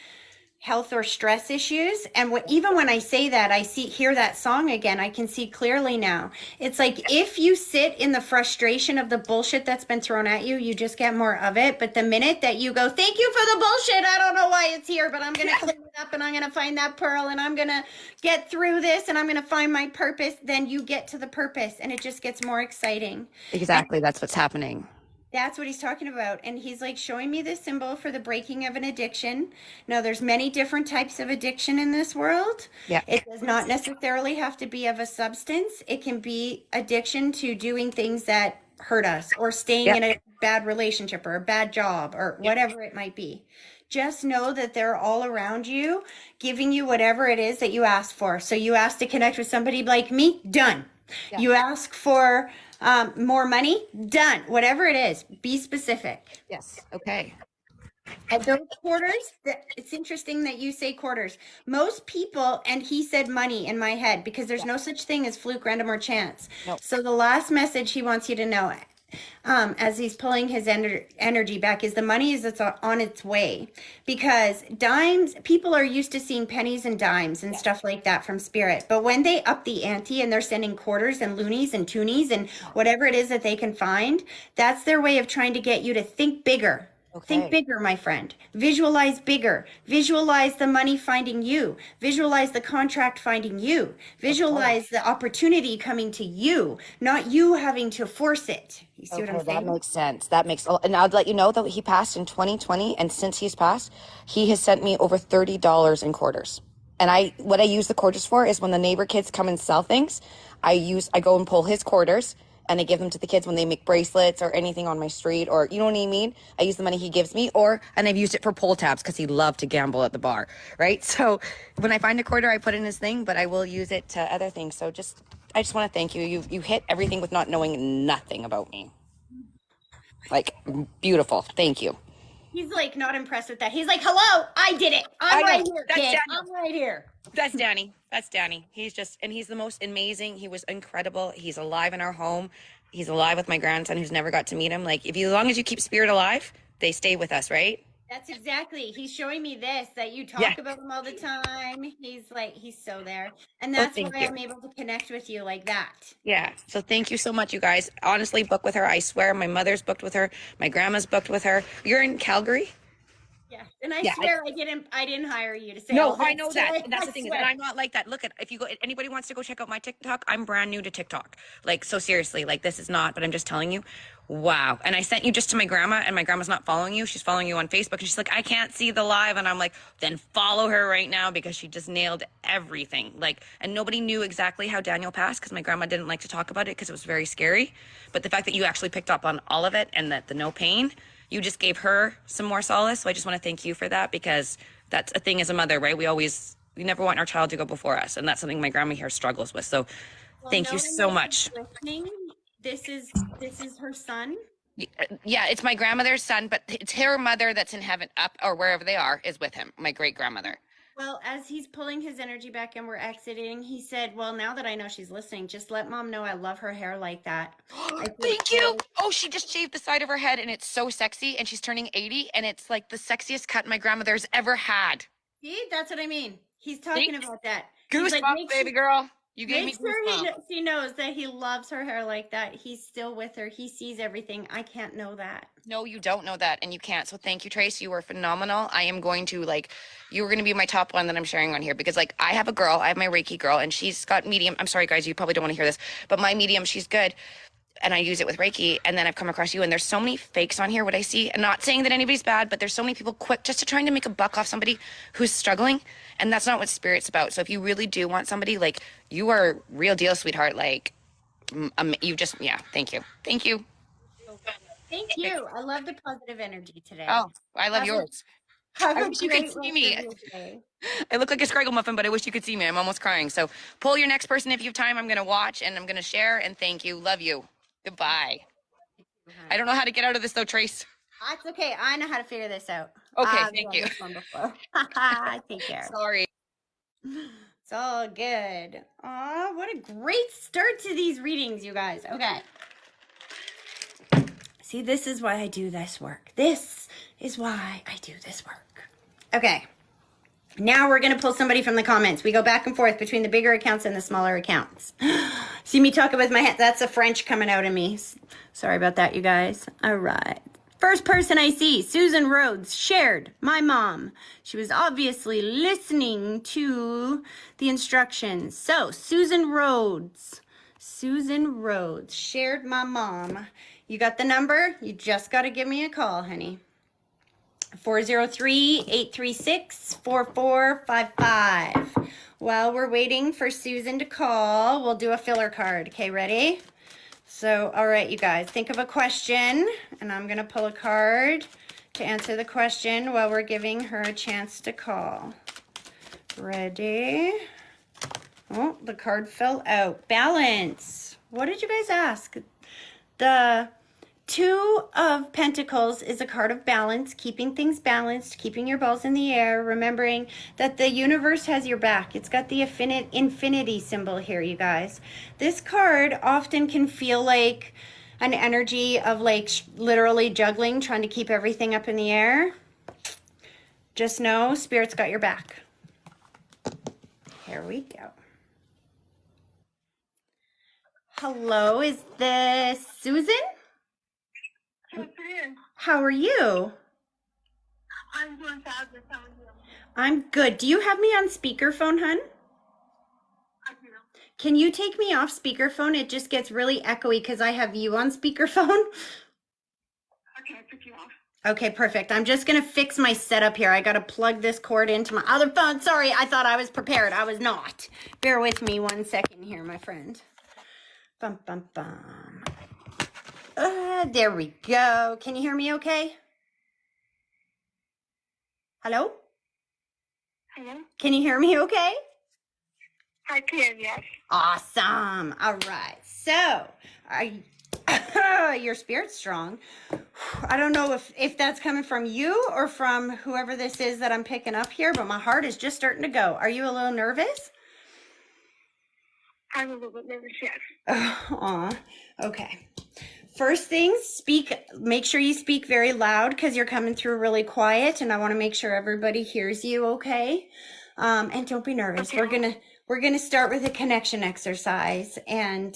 health or stress issues. And even when I say that, I hear that song again. I can see clearly now. It's like if you sit in the frustration of the bullshit that's been thrown at you, you just get more of it. But the minute that you go, thank you for the bullshit, I don't know why it's here, but I'm going to clean it up and I'm going to find that pearl and I'm going to get through this and I'm going to find my purpose, then you get to the purpose and it just gets more exciting. And Exactly. That's what's happening. that's what he's talking about. And he's like showing me this symbol for the breaking of an addiction. Now, there's many different types of addiction in this world. Yeah. It does not necessarily have to be of a substance. It can be addiction to doing things that hurt us or staying Yeah. in a bad relationship or a bad job or Yeah. whatever it might be. Just know that they're all around you, giving you whatever it is that you ask for. So you ask to connect with somebody like me, done. Yeah. You ask for more money, done. Whatever it is, be specific. Yes. Okay. And those quarters, it's interesting that you say quarters. Most people, and he said money in my head because there's Yeah. no such thing as fluke, random, or chance. No. So the last message he wants you to know as he's pulling his energy back, is the money is it's on its way, because dimes, people are used to seeing pennies and dimes and stuff like that from spirit, but when they up the ante and they're sending quarters and loonies and toonies and whatever it is that they can find, that's their way of trying to get you to think bigger. Think Okay. bigger, my friend. Visualize bigger. Visualize the money finding you. Visualize the contract finding you. Okay. Visualize the opportunity coming to you, not you having to force it. You see what I'm Okay, that saying? makes sense. That makes, oh, and I'll let you know that he passed in 2020, and since he's passed, he has sent me over $30 in quarters. And what I use the quarters for is when the neighbor kids come and sell things, I go and pull his quarters and I give them to the kids when they make bracelets or anything on my street, or you know what I mean? I use the money he gives me, and I've used it for pull tabs because he loved to gamble at the bar, right? So when I find a quarter, I put in his thing, but I will use it to other things. So I just want to thank you. You hit everything with not knowing nothing about me. Like, beautiful. Thank you. He's like not impressed with that. He's like, "Hello, I did it. I'm I know. right here, That's kid. Daniel. I'm right here." That's Danny. That's Danny. He's the most amazing. He was incredible. He's alive in our home. He's alive with my grandson who's never got to meet him. Like, as long as you keep spirit alive, they stay with us, right? That's exactly. He's showing me this that you Yeah. talk about him all the time. He's like, he's so there. And Oh, that's why thank you. I'm able to connect with you like that. Yeah. So thank you so much, you guys. Honestly, book with her. I swear, my mother's booked with her. My grandma's booked with her. You're in Calgary? Yeah. And I Yeah. swear I didn't hire you to say all No, I this know that. today. That's I the thing is, and swear. I'm not like that. Look at if you go, anybody wants to go check out my TikTok, I'm brand new to TikTok. Like, so seriously, like this is not, but I'm just telling you, wow. And I sent you just to my grandma, and my grandma's not following you. She's following you on Facebook, and she's like, I can't see the live, and I'm like, then follow her right now because she just nailed everything. Like, and nobody knew exactly how Daniel passed because my grandma didn't like to talk about it because it was very scary. But the fact that you actually picked up on all of it and that the no pain, you just gave her some more solace. So I just want to thank you for that because that's a thing as a mother, right? We never want our child to go before us. And that's something my grandma here struggles with. So Well, thank you knowing so that he's much. listening, this is her son. Yeah, it's my grandmother's son, but it's her mother that's in heaven up or wherever they are is with him, my great grandmother. Well, as he's pulling his energy back and we're exiting, he said, "Well, now that I know she's listening, just let mom know I love her hair like that." I said, Thank you. Oh, she just shaved the side of her head and it's so sexy. And she's turning 80 and it's like the sexiest cut my grandmother's ever had. "See, that's what I mean." He's talking Thanks. about that. He's like, Goosebumps, baby girl. You gave make me sure goosebumps. she knows that he loves her hair like that. He's still with her. He sees everything. I can't know that. No, you don't know that, and you can't. So thank you, Trace. You were phenomenal. I am going to you were going to be my top one that I'm sharing on here because I have a girl, I have my Reiki girl, and she's got medium. I'm sorry, guys, you probably don't want to hear this, but my medium, she's good, and I use it with Reiki. And then I've come across you, and there's so many fakes on here. What I see, and not saying that anybody's bad, but there's so many people quick just to trying to make a buck off somebody who's struggling, and that's not what spirit's about. So if you really do want somebody, you are real deal, sweetheart. You just thank you. Thank you. I love the positive energy today. Oh, I love Have a, yours. have I a wish you could great see rest me. of your day. I look like a Scraggle muffin, but I wish you could see me. I'm almost crying. So pull your next person if you have time. I'm going to watch and I'm going to share and thank you. Love you. Goodbye. I don't know how to get out of this though, Trace. That's okay. I know how to figure this out. Okay, I've thank done you. this one before. Take care. Sorry. It's all good. Aw, what a great start to these readings, you guys. Okay. See, this is why I do this work. This is why I do this work. Okay. Now we're going to pull somebody from the comments. We go back and forth between the bigger accounts and the smaller accounts. See me talking with my hand. That's a French coming out of me. Sorry about that, you guys. All right. First person I see, Susan Rhodes, shared, my mom. She was obviously listening to the instructions. So, Susan Rhodes shared my mom. You got the number? You just got to give me a call, honey. 403-836-4455. While we're waiting for Susan to call, we'll do a filler card. Okay, ready? So, all right, you guys, think of a question, and I'm going to pull a card to answer the question while we're giving her a chance to call. Ready? Oh, the card fell out. Balance. What did you guys ask? The Two of Pentacles is a card of balance, keeping things balanced, keeping your balls in the air, remembering that the universe has your back. It's got the infinity symbol here, you guys. This card often can feel like an energy of like literally juggling, trying to keep everything up in the air, just know Spirit's got your back. Here we go. Hello, is this Susan? Yes, it is. How are you? I'm doing fabulous. How are you? I'm good. Do you have me on speakerphone, hun? I do. Can you take me off speakerphone? It just gets really echoey because I have you on speakerphone. Okay, I took you off. Okay, perfect. I'm just going to fix my setup here. I got to plug this cord into my other phone. Sorry, I thought I was prepared. I was not. Bear with me 1 second here, my friend. Bum, bum, bum. There we go. Can you hear me okay? Hello? Hello? Can you hear me okay? I can, yes. Awesome. All right. So, your spirit's strong. I don't know if that's coming from you or from whoever this is that I'm picking up here, but my heart is just starting to go. Are you a little nervous? I'm a little bit nervous, yes. Aw. Okay. First things, make sure you speak very loud because you're coming through really quiet, and I want to make sure everybody hears you okay. And don't be nervous. Okay. We're gonna start with a connection exercise and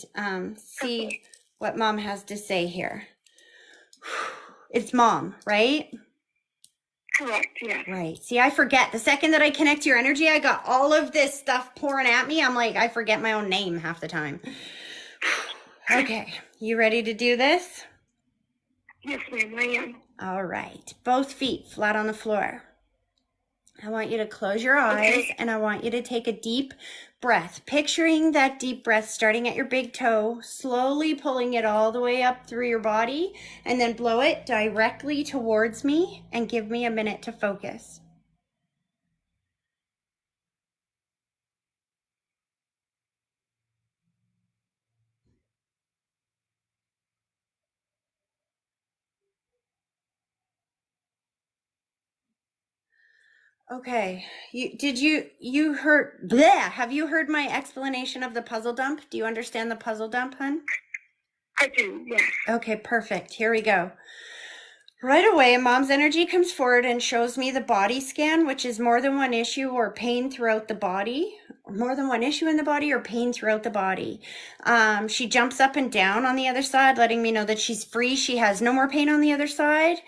see Okay. what Mom has to say here. It's Mom, right? Correct, yes. Right. See, I forget. The second that I connect to your energy, I got all of this stuff pouring at me. I'm like, I forget my own name half the time. Okay. You ready to do this? Yes, ma'am, I am. All right. Both feet flat on the floor. I want you to close your eyes and I want you to take a deep breath, picturing that deep breath starting at your big toe, slowly pulling it all the way up through your body, and then blow it directly towards me and give me a minute to focus. Okay. You heard bleh, have you heard my explanation of the puzzle dump? Do you understand the puzzle dump, hun? I do, yes. Okay, perfect. Here we go. Right away, Mom's energy comes forward and shows me the body scan, which is more than one issue or pain throughout the body, or more than one issue in the body or pain throughout the body. She jumps up and down on the other side, letting me know that she's free. She has no more pain on the other side.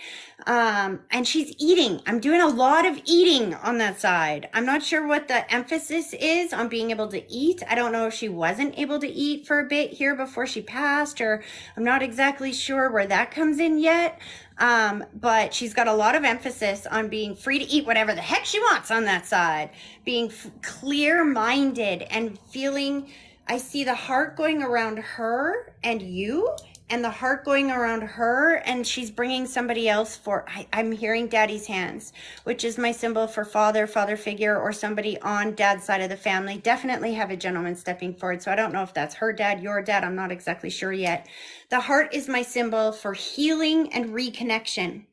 And she's eating. I'm doing a lot of eating on that side. I'm not sure what the emphasis is on being able to eat. I don't know if she wasn't able to eat for a bit here before she passed, or I'm not exactly sure where that comes in yet. But she's got a lot of emphasis on being free to eat whatever the heck she wants on that side, being clear-minded and feeling, I see the heart going around her and you, and the heart going around her, and she's bringing somebody else for, I'm hearing daddy's hands, which is my symbol for father figure, or somebody on dad's side of the family. Definitely have a gentleman stepping forward. So I don't know if that's her dad, your dad. I'm not exactly sure yet. The heart is my symbol for healing and reconnection.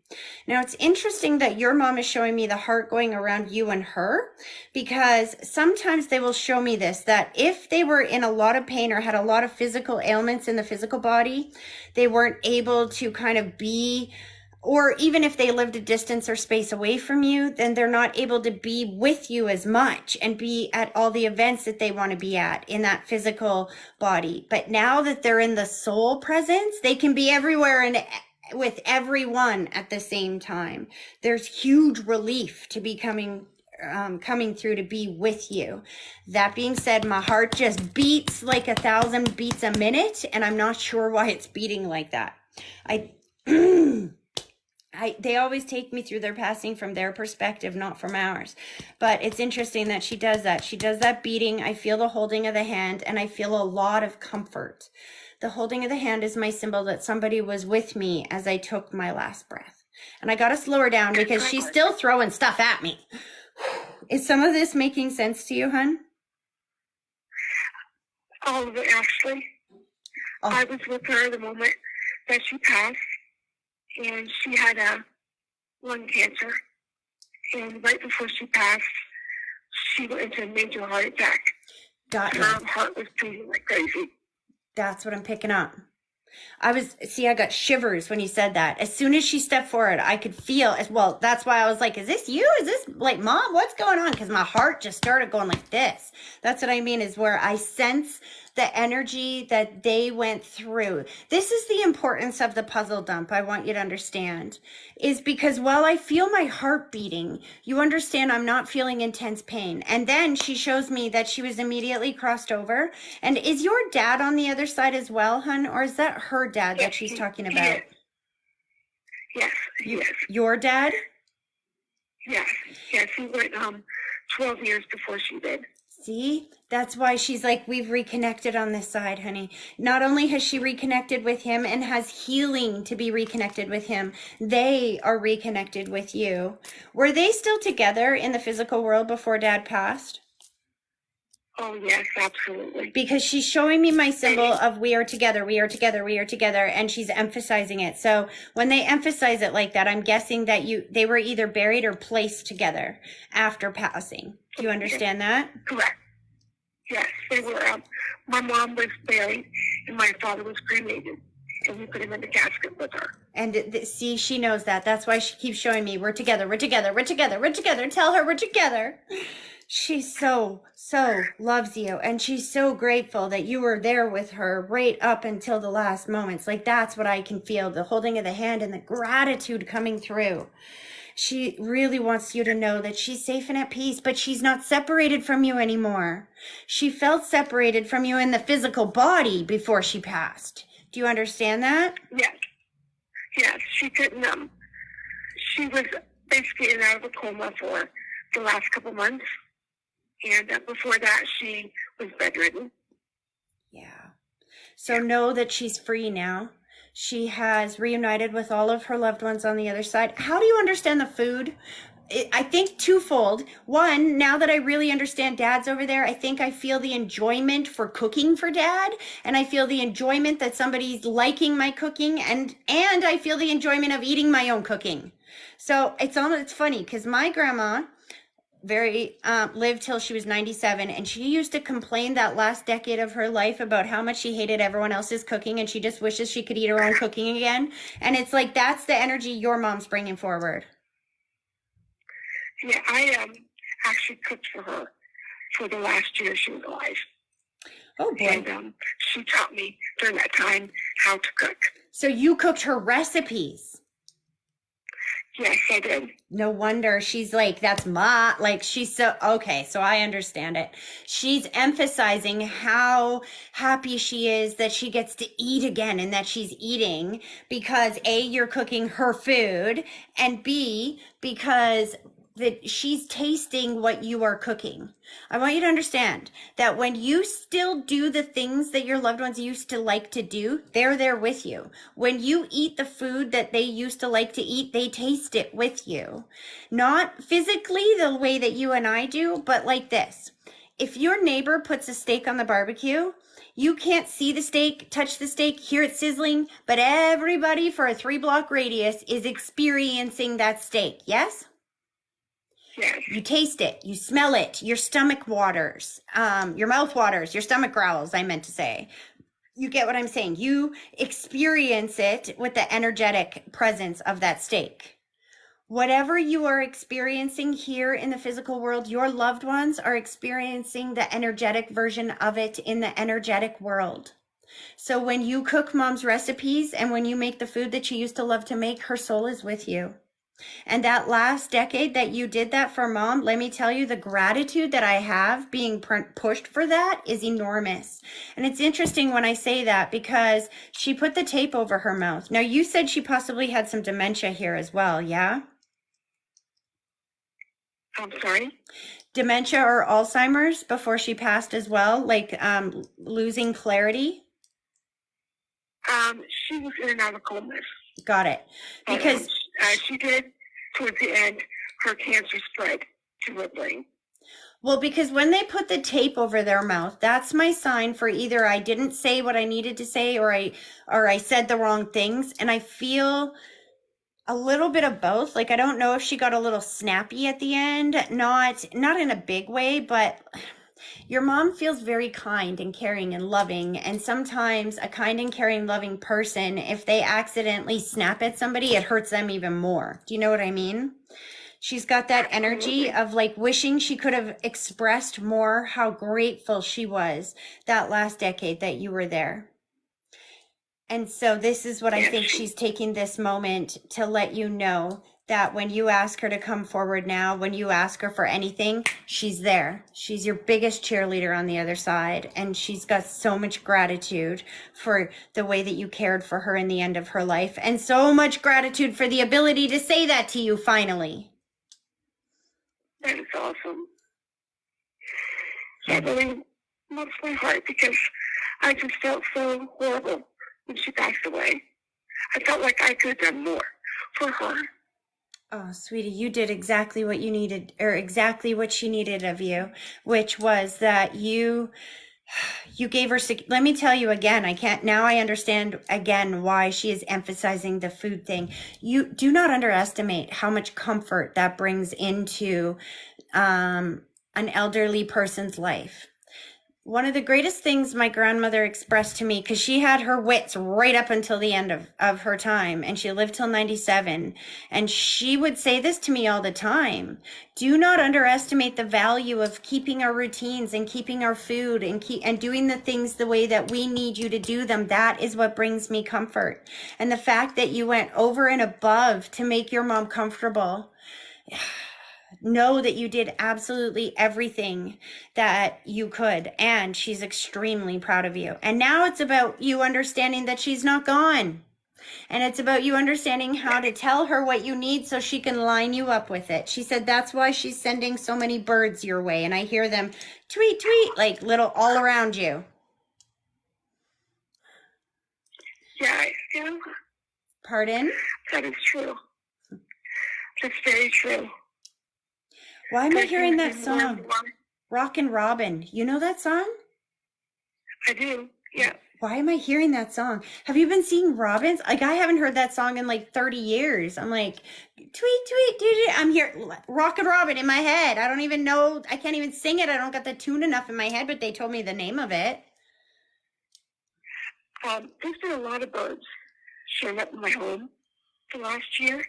Now, it's interesting that your mom is showing me the heart going around you and her, because sometimes they will show me this, that if they were in a lot of pain or had a lot of physical ailments in the physical body, they weren't able to kind of be, or even if they lived a distance or space away from you, then they're not able to be with you as much and be at all the events that they want to be at in that physical body. But now that they're in the soul presence, they can be everywhere and with everyone at the same time. There's huge relief to be coming through to be with you. That being said, my heart just beats like 1,000 beats a minute, and I'm not sure why it's beating like that. They always take me through their passing from their perspective, not from ours. But it's interesting that she does that. She does that beating. I feel the holding of the hand, and I feel a lot of comfort. The holding of the hand is my symbol that somebody was with me as I took my last breath. And I got to slow her down because she's still throwing stuff at me. Is some of this making sense to you, hun? All of it, actually. Oh. I was with her the moment that she passed, and she had lung cancer. And right before she passed, she went into a major heart attack. Got you. Her heart was beating like crazy. That's what I'm picking up. I got shivers when you said that. As soon as she stepped forward, I could feel as well. That's why I was like, is this you? Is this like mom? What's going on? Because my heart just started going like this. That's what I mean, is where I sense the energy that they went through. This is the importance of the puzzle dump. I want you to understand is because while I feel my heart beating, you understand I'm not feeling intense pain. And then she shows me that she was immediately crossed over. And is your dad on the other side as well, hun? Or is that her dad that she's talking about? Yes, yes. Your dad? Yes, yes. He went 12 years before she did. See, that's why she's like, we've reconnected on this side, honey. Not only has she reconnected with him and has healing to be reconnected with him, they are reconnected with you. Were they still together in the physical world before dad passed? Oh, yes, absolutely. Because she's showing me my symbol of we are together, we are together, we are together, and she's emphasizing it. So when they emphasize it like that, I'm guessing that they were either buried or placed together after passing. Do you understand that? Correct. Yes, they were. My mom was buried, and my father was cremated, and we put him in the casket with her. And see, she knows that. That's why she keeps showing me, we're together, we're together, we're together, we're together. Tell her we're together. She so loves you, and she's so grateful that you were there with her right up until the last moments. Like, that's what I can feel, the holding of the hand and the gratitude coming through. She really wants you to know that she's safe and at peace, but she's not separated from you anymore. She felt separated from you in the physical body before she passed. Do you understand that? Yes. Yes, she couldn't, she was basically in and out of a coma for the last couple months. And before that, she was bedridden. Yeah. So know that she's free now. She has reunited with all of her loved ones on the other side. How do you understand the food? I think twofold. One, now that I really understand dad's over there, I think I feel the enjoyment for cooking for dad. And I feel the enjoyment that somebody's liking my cooking. And I feel the enjoyment of eating my own cooking. So it's funny because my grandma lived till she was 97, and she used to complain that last decade of her life about how much she hated everyone else's cooking, and she just wishes she could eat her own cooking again. And it's like, that's the energy your mom's bringing forward. Yeah, I actually cooked for her for the last year she was alive. Oh boy. And she taught me during that time how to cook. So you cooked her recipes? Yes, I did. No wonder she's like, that's like, she's so, okay, so I understand it. She's emphasizing how happy she is that she gets to eat again and that she's eating because A, you're cooking her food, and B, because that she's tasting what you are cooking. I want you to understand that when you still do the things that your loved ones used to like to do, they're there with you. When you eat the food that they used to like to eat, they taste it with you. Not physically the way that you and I do, but like this. If your neighbor puts a steak on the barbecue, you can't see the steak, touch the steak, hear it sizzling, but everybody for a 3-block radius is experiencing that steak, yes? Yes. You taste it, you smell it, your stomach waters, your mouth waters, your stomach growls, I meant to say. You get what I'm saying? You experience it with the energetic presence of that steak. Whatever you are experiencing here in the physical world, your loved ones are experiencing the energetic version of it in the energetic world. So when you cook mom's recipes and when you make the food that she used to love to make, her soul is with you. And that last decade that you did that for mom, let me tell you, the gratitude that I have being pushed for that is enormous. And it's interesting when I say that because she put the tape over her mouth. Now, you said she possibly had some dementia here as well, yeah? I'm sorry? Dementia or Alzheimer's before she passed as well, like losing clarity? She was in and out of comas. Got it. Because she did, towards the end, her cancer spread to her brain. Well, because when they put the tape over their mouth, that's my sign for either I didn't say what I needed to say or I said the wrong things. And I feel a little bit of both. Like, I don't know if she got a little snappy at the end, not in a big way, but Your mom feels very kind and caring and loving, and sometimes a kind and caring, loving person, if they accidentally snap at somebody, it hurts them even more. Do you know what I mean? She's got that energy Absolutely. of like wishing she could have expressed more how grateful she was that last decade that you were there. And so this is what I Yes. think she's taking this moment to let you know that when you ask her to come forward now, when you ask her for anything, she's there. She's your biggest cheerleader on the other side. And she's got so much gratitude for the way that you cared for her in the end of her life. And so much gratitude for the ability to say that to you finally. That is awesome. That really melts my heart because I just felt so horrible when she passed away. I felt like I could have done more for her. Oh, sweetie, you did exactly what you needed, or exactly what she needed of you, which was that you gave her, let me tell you again, I can't, now I understand again why she is emphasizing the food thing. You do not underestimate how much comfort that brings into an elderly person's life. One of the greatest things my grandmother expressed to me, because she had her wits right up until the end of her time, and she lived till 97, and she would say this to me all the time: do not underestimate the value of keeping our routines and keeping our food and doing the things the way that we need you to do them. That is what brings me comfort. And the fact that you went over and above to make your mom comfortable, know that you did absolutely everything that you could, and she's extremely proud of you. And now it's about you understanding that she's not gone, and it's about you understanding how to tell her what you need so she can line you up with it. She said that's why she's sending so many birds your way, and I hear them tweet tweet like little all around you. Yeah. Pardon? That is true. That's very true. Why am I There's hearing going that to be more and song? more. Rockin' Robin. You know that song? I do. Yeah. Why am I hearing that song? Have you been seeing Robins? Like, I haven't heard that song in like 30 years. I'm like, tweet, tweet, dude. I'm here, Rockin' Robin in my head. I don't even know. I can't even sing it. I don't got the tune enough in my head, but they told me the name of it. There's been a lot of birds showing up in my home the last year,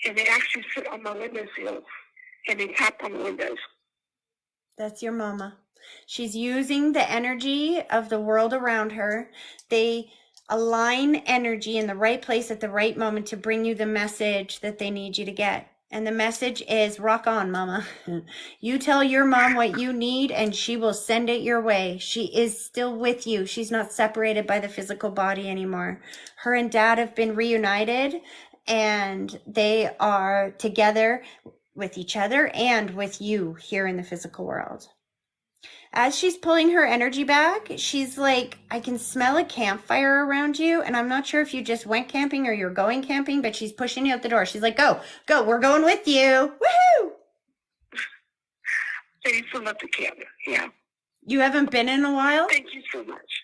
and they actually sit on my windowsills and they tap on the windows. That's your mama. She's using the energy of the world around her. They align energy in the right place at the right moment to bring you the message that they need you to get. And the message is rock on, mama. You tell your mom what you need and she will send it your way. She is still with you. She's not separated by the physical body anymore. Her and dad have been reunited and they are together with each other and with you here in the physical world. As she's pulling her energy back, she's like, I can smell a campfire around you. And I'm not sure if you just went camping or you're going camping, but she's pushing you out the door. She's like, go, go, we're going with you. Woohoo! They used to love the camp. Yeah. You haven't been in a while? Thank you so much.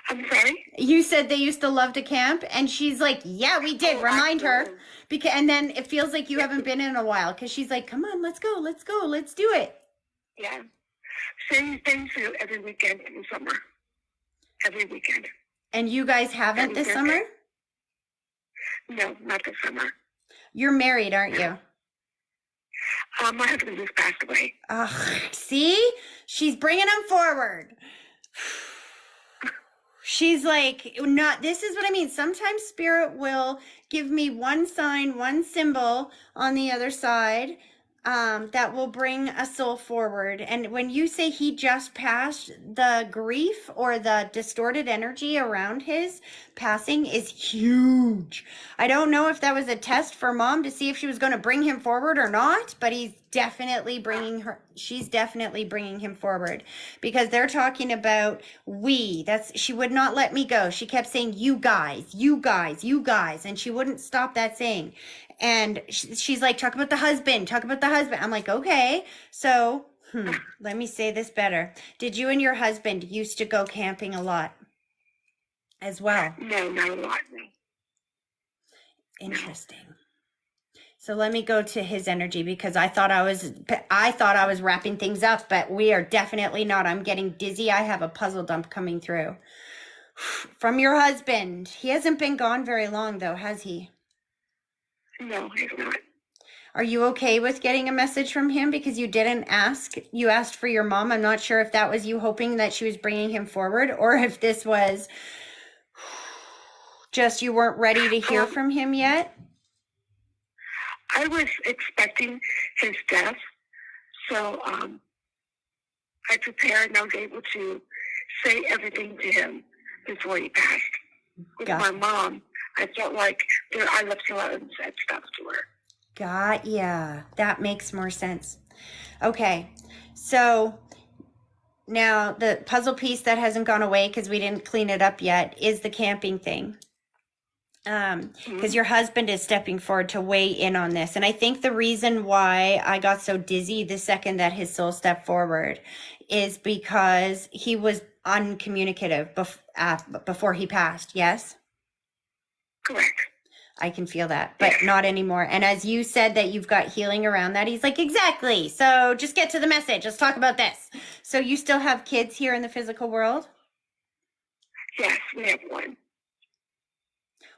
I'm sorry? You said they used to love to camp, and she's like, yeah, we did. Remind her. And then it feels like you haven't been in a while because she's like, come on, let's go, let's go, let's do it. Yeah. Same thing to do every weekend in the summer. Every weekend. And you guys haven't this summer? No, not this summer. You're married, aren't you? My husband just passed away. Ugh, see? She's bringing him forward. She's like, not, this is what I mean. Sometimes spirit will give me one sign, one symbol on the other side that will bring a soul forward. And when you say he just passed, the grief or the distorted energy around his passing is huge. I don't know if that was a test for mom to see if she was going to bring him forward or not, but she's definitely bringing him forward because they're talking about she would not let me go. She kept saying, you guys, you guys, you guys. And she wouldn't stop that saying. And she's like, talk about the husband. I'm like, okay. So, let me say this better. Did you and your husband used to go camping a lot as well? No, not a lot. No. Interesting. So let me go to his energy because I thought I was wrapping things up, but we are definitely not. I'm getting dizzy. I have a puzzle dump coming through. From your husband. He hasn't been gone very long though, has he? No, he's not. Are you okay with getting a message from him because you didn't ask? You asked for your mom. I'm not sure if that was you hoping that she was bringing him forward or if this was just you weren't ready to hear from him yet. I was expecting his death, so I prepared and I was able to say everything to him before he passed. With my mom, I felt like I left her out and said stuff to her. Got ya. That makes more sense. Okay, so now the puzzle piece that hasn't gone away because we didn't clean it up yet is the camping thing. Because your husband is stepping forward to weigh in on this. And I think the reason why I got so dizzy the second that his soul stepped forward is because he was uncommunicative before he passed. Yes? Correct. I can feel that, but not anymore. And as you said that you've got healing around that, he's like, exactly. So just get to the message. Let's talk about this. So you still have kids here in the physical world? Yes, we have one.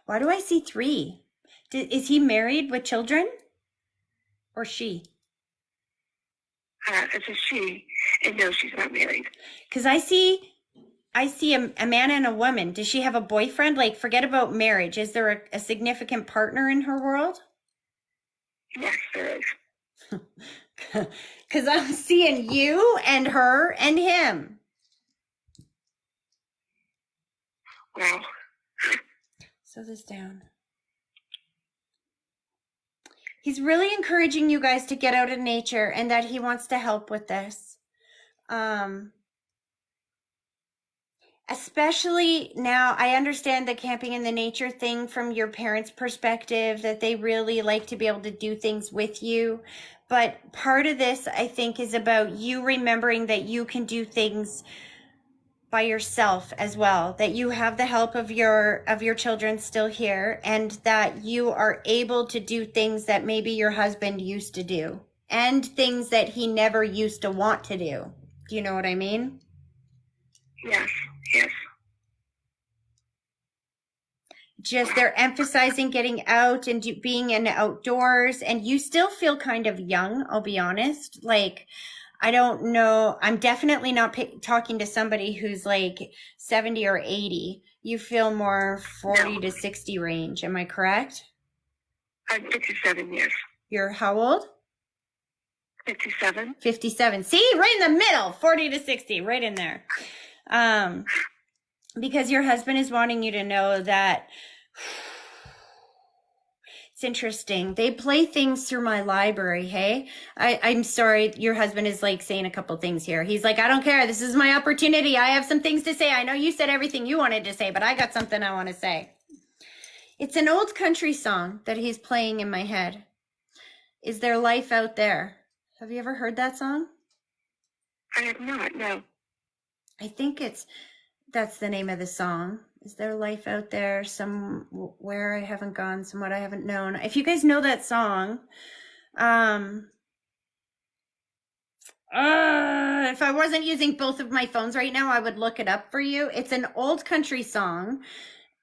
Why do I see 3? Is he married with children? Or she? It's a she, and no, she's not married. Because I see a man and a woman. Does she have a boyfriend? Like, forget about marriage. Is there a significant partner in her world? Yes, there is. Because I'm seeing you and her and him. Wow. Slow this down. He's really encouraging you guys to get out in nature and that he wants to help with this. Especially now, I understand the camping in the nature thing from your parents' perspective, that they really like to be able to do things with you. But part of this, I think, is about you remembering that you can do things by yourself as well, that you have the help of your children still here, and that you are able to do things that maybe your husband used to do and things that he never used to want to do. Do you know what I mean? Yes. Just they're emphasizing getting out and being in outdoors, and you still feel kind of young, I'll be honest. Like, I don't know. I'm definitely not talking to somebody who's like 70 or 80. You feel more 40 to 60 range. Am I correct? I'm 57 years. You're how old? 57. 57. See, right in the middle, 40 to 60, right in there. Because your husband is wanting you to know that it's interesting. They play things through my library, hey? I'm sorry, your husband is like saying a couple things here. He's like, I don't care. This is my opportunity. I have some things to say. I know you said everything you wanted to say, but I got something I want to say. It's an old country song that he's playing in my head. Is there life out there? Have you ever heard that song? I have not, no. I think that's the name of the song. Is there life out there somewhere I haven't gone, somewhat I haven't known? If you guys know that song, if I wasn't using both of my phones right now, I would look it up for you. It's an old country song.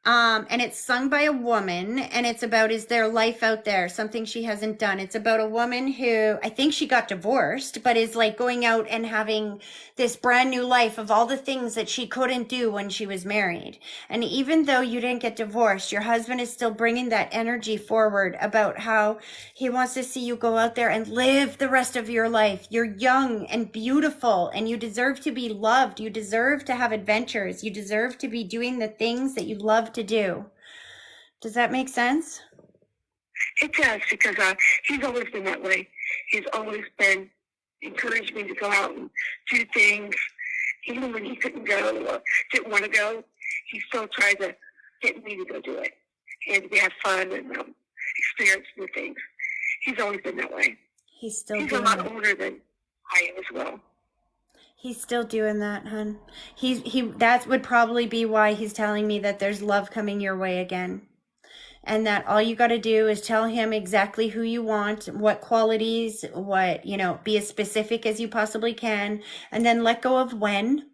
And it's sung by a woman, and it's about, is there life out there? Something she hasn't done. It's about a woman who, I think she got divorced, but is like going out and having this brand new life of all the things that she couldn't do when she was married. And even though you didn't get divorced, your husband is still bringing that energy forward about how he wants to see you go out there and live the rest of your life. You're young and beautiful, and you deserve to be loved. You deserve to have adventures. You deserve to be doing the things that you love to do. Does that make sense? It does, because he's always been that way. He's always been encouraged me to go out and do things, even when he couldn't go or didn't want to go. He still tried to get me to go do it, and we have fun and experience new things. He's always been that way. He's a lot older than I am as well. He's still doing that, hun. That would probably be why he's telling me that there's love coming your way again. and that all you got to do is tell him exactly who you want, what qualities, what, be as specific as you possibly can, and then let go of when.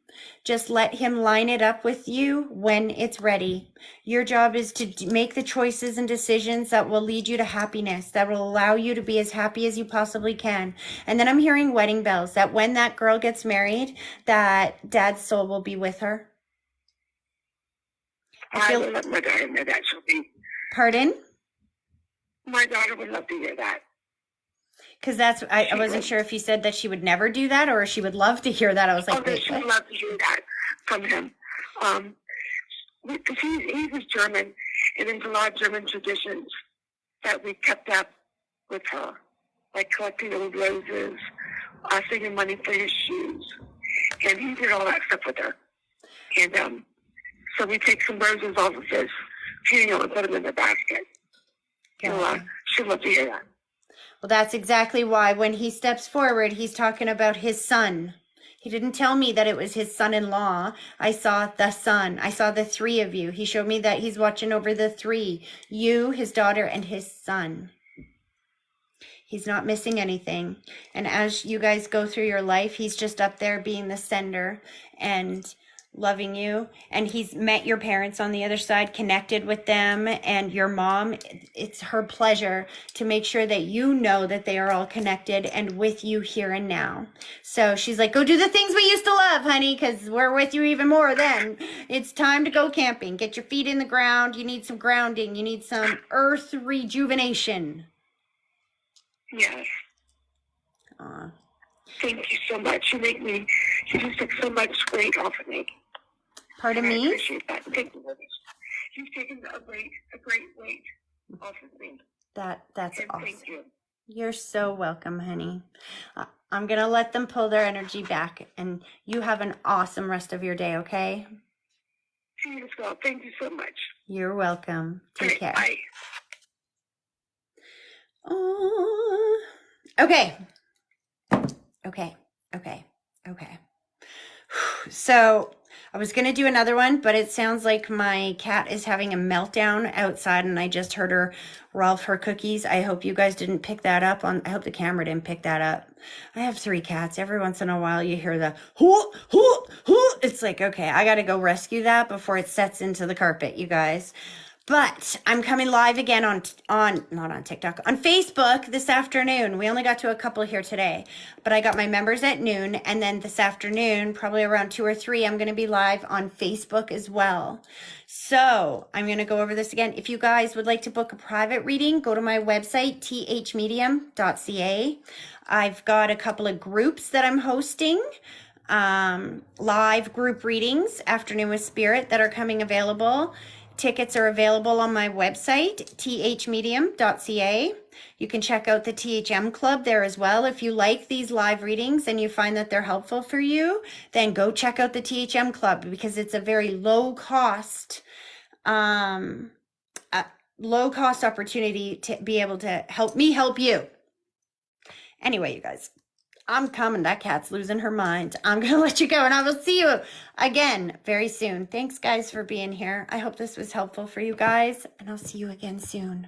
Just let him line it up with you when it's ready. Your job is to make the choices and decisions that will lead you to happiness, that will allow you to be as happy as you possibly can. And then I'm hearing wedding bells, that when that girl gets married, that dad's soul will be with her. I would let my daughter know that, Sylvie. Pardon? My daughter would love to hear that. Because I wasn't sure if you said that she would never do that or she would love to hear that. I was like, no, she would love to hear that from him. Because he was German, and there's a lot of German traditions that we kept up with her, like collecting old roses, saving money for his shoes, and he did all that stuff with her. And so we take some roses off of his funeral and put them in the basket. So she'd love to hear that. Well, that's exactly why when he steps forward, he's talking about his son. He didn't tell me that it was his son-in-law. I saw the son. I saw the three of you. He showed me that he's watching over the three, you, his daughter, and his son. He's not missing anything. And as you guys go through your life, he's just up there being the sender and loving you. And he's met your parents on the other side, connected with them, and your mom. It's her pleasure to make sure that you know that they are all connected and with you here and now. So she's like, go do the things we used to love, honey, because we're with you even more then. It's time to go camping. Get your feet in the ground. You need some grounding. You need some earth rejuvenation. Yes. Thank you so much. You just took so much weight off of me. Pardon me? I appreciate that. Thank you. You've taken a great weight off of me. That's awesome. Thank you. You're so welcome, honey. I'm going to let them pull their energy back, and you have an awesome rest of your day, okay? You as well. Thank you so much. You're welcome. Take care. Bye. Okay. So I was going to do another one, but it sounds like my cat is having a meltdown outside, and I just heard her Ralph her cookies. I hope you guys didn't pick that up I hope the camera didn't pick that up. I have 3 cats. Every once in a while you hear the hoo, hoo, hoo. It's like, okay, I got to go rescue that before it sets into the carpet, you guys. But I'm coming live again not on TikTok, on Facebook this afternoon. We only got to a couple here today, but I got my members at noon. And then this afternoon, probably around 2 or 3, I'm going to be live on Facebook as well. So I'm going to go over this again. If you guys would like to book a private reading, go to my website, THMedium.ca. I've got a couple of groups that I'm hosting. Live group readings, Afternoon with Spirit, that are coming available. Tickets are available on my website, THMedium.ca. You can check out the THM Club there as well. If you like these live readings and you find that they're helpful for you, then go check out the THM Club, because it's a very low cost opportunity to be able to help me help you. Anyway, you guys, I'm coming. That cat's losing her mind. I'm going to let you go, and I will see you again very soon. Thanks, guys, for being here. I hope this was helpful for you guys, and I'll see you again soon.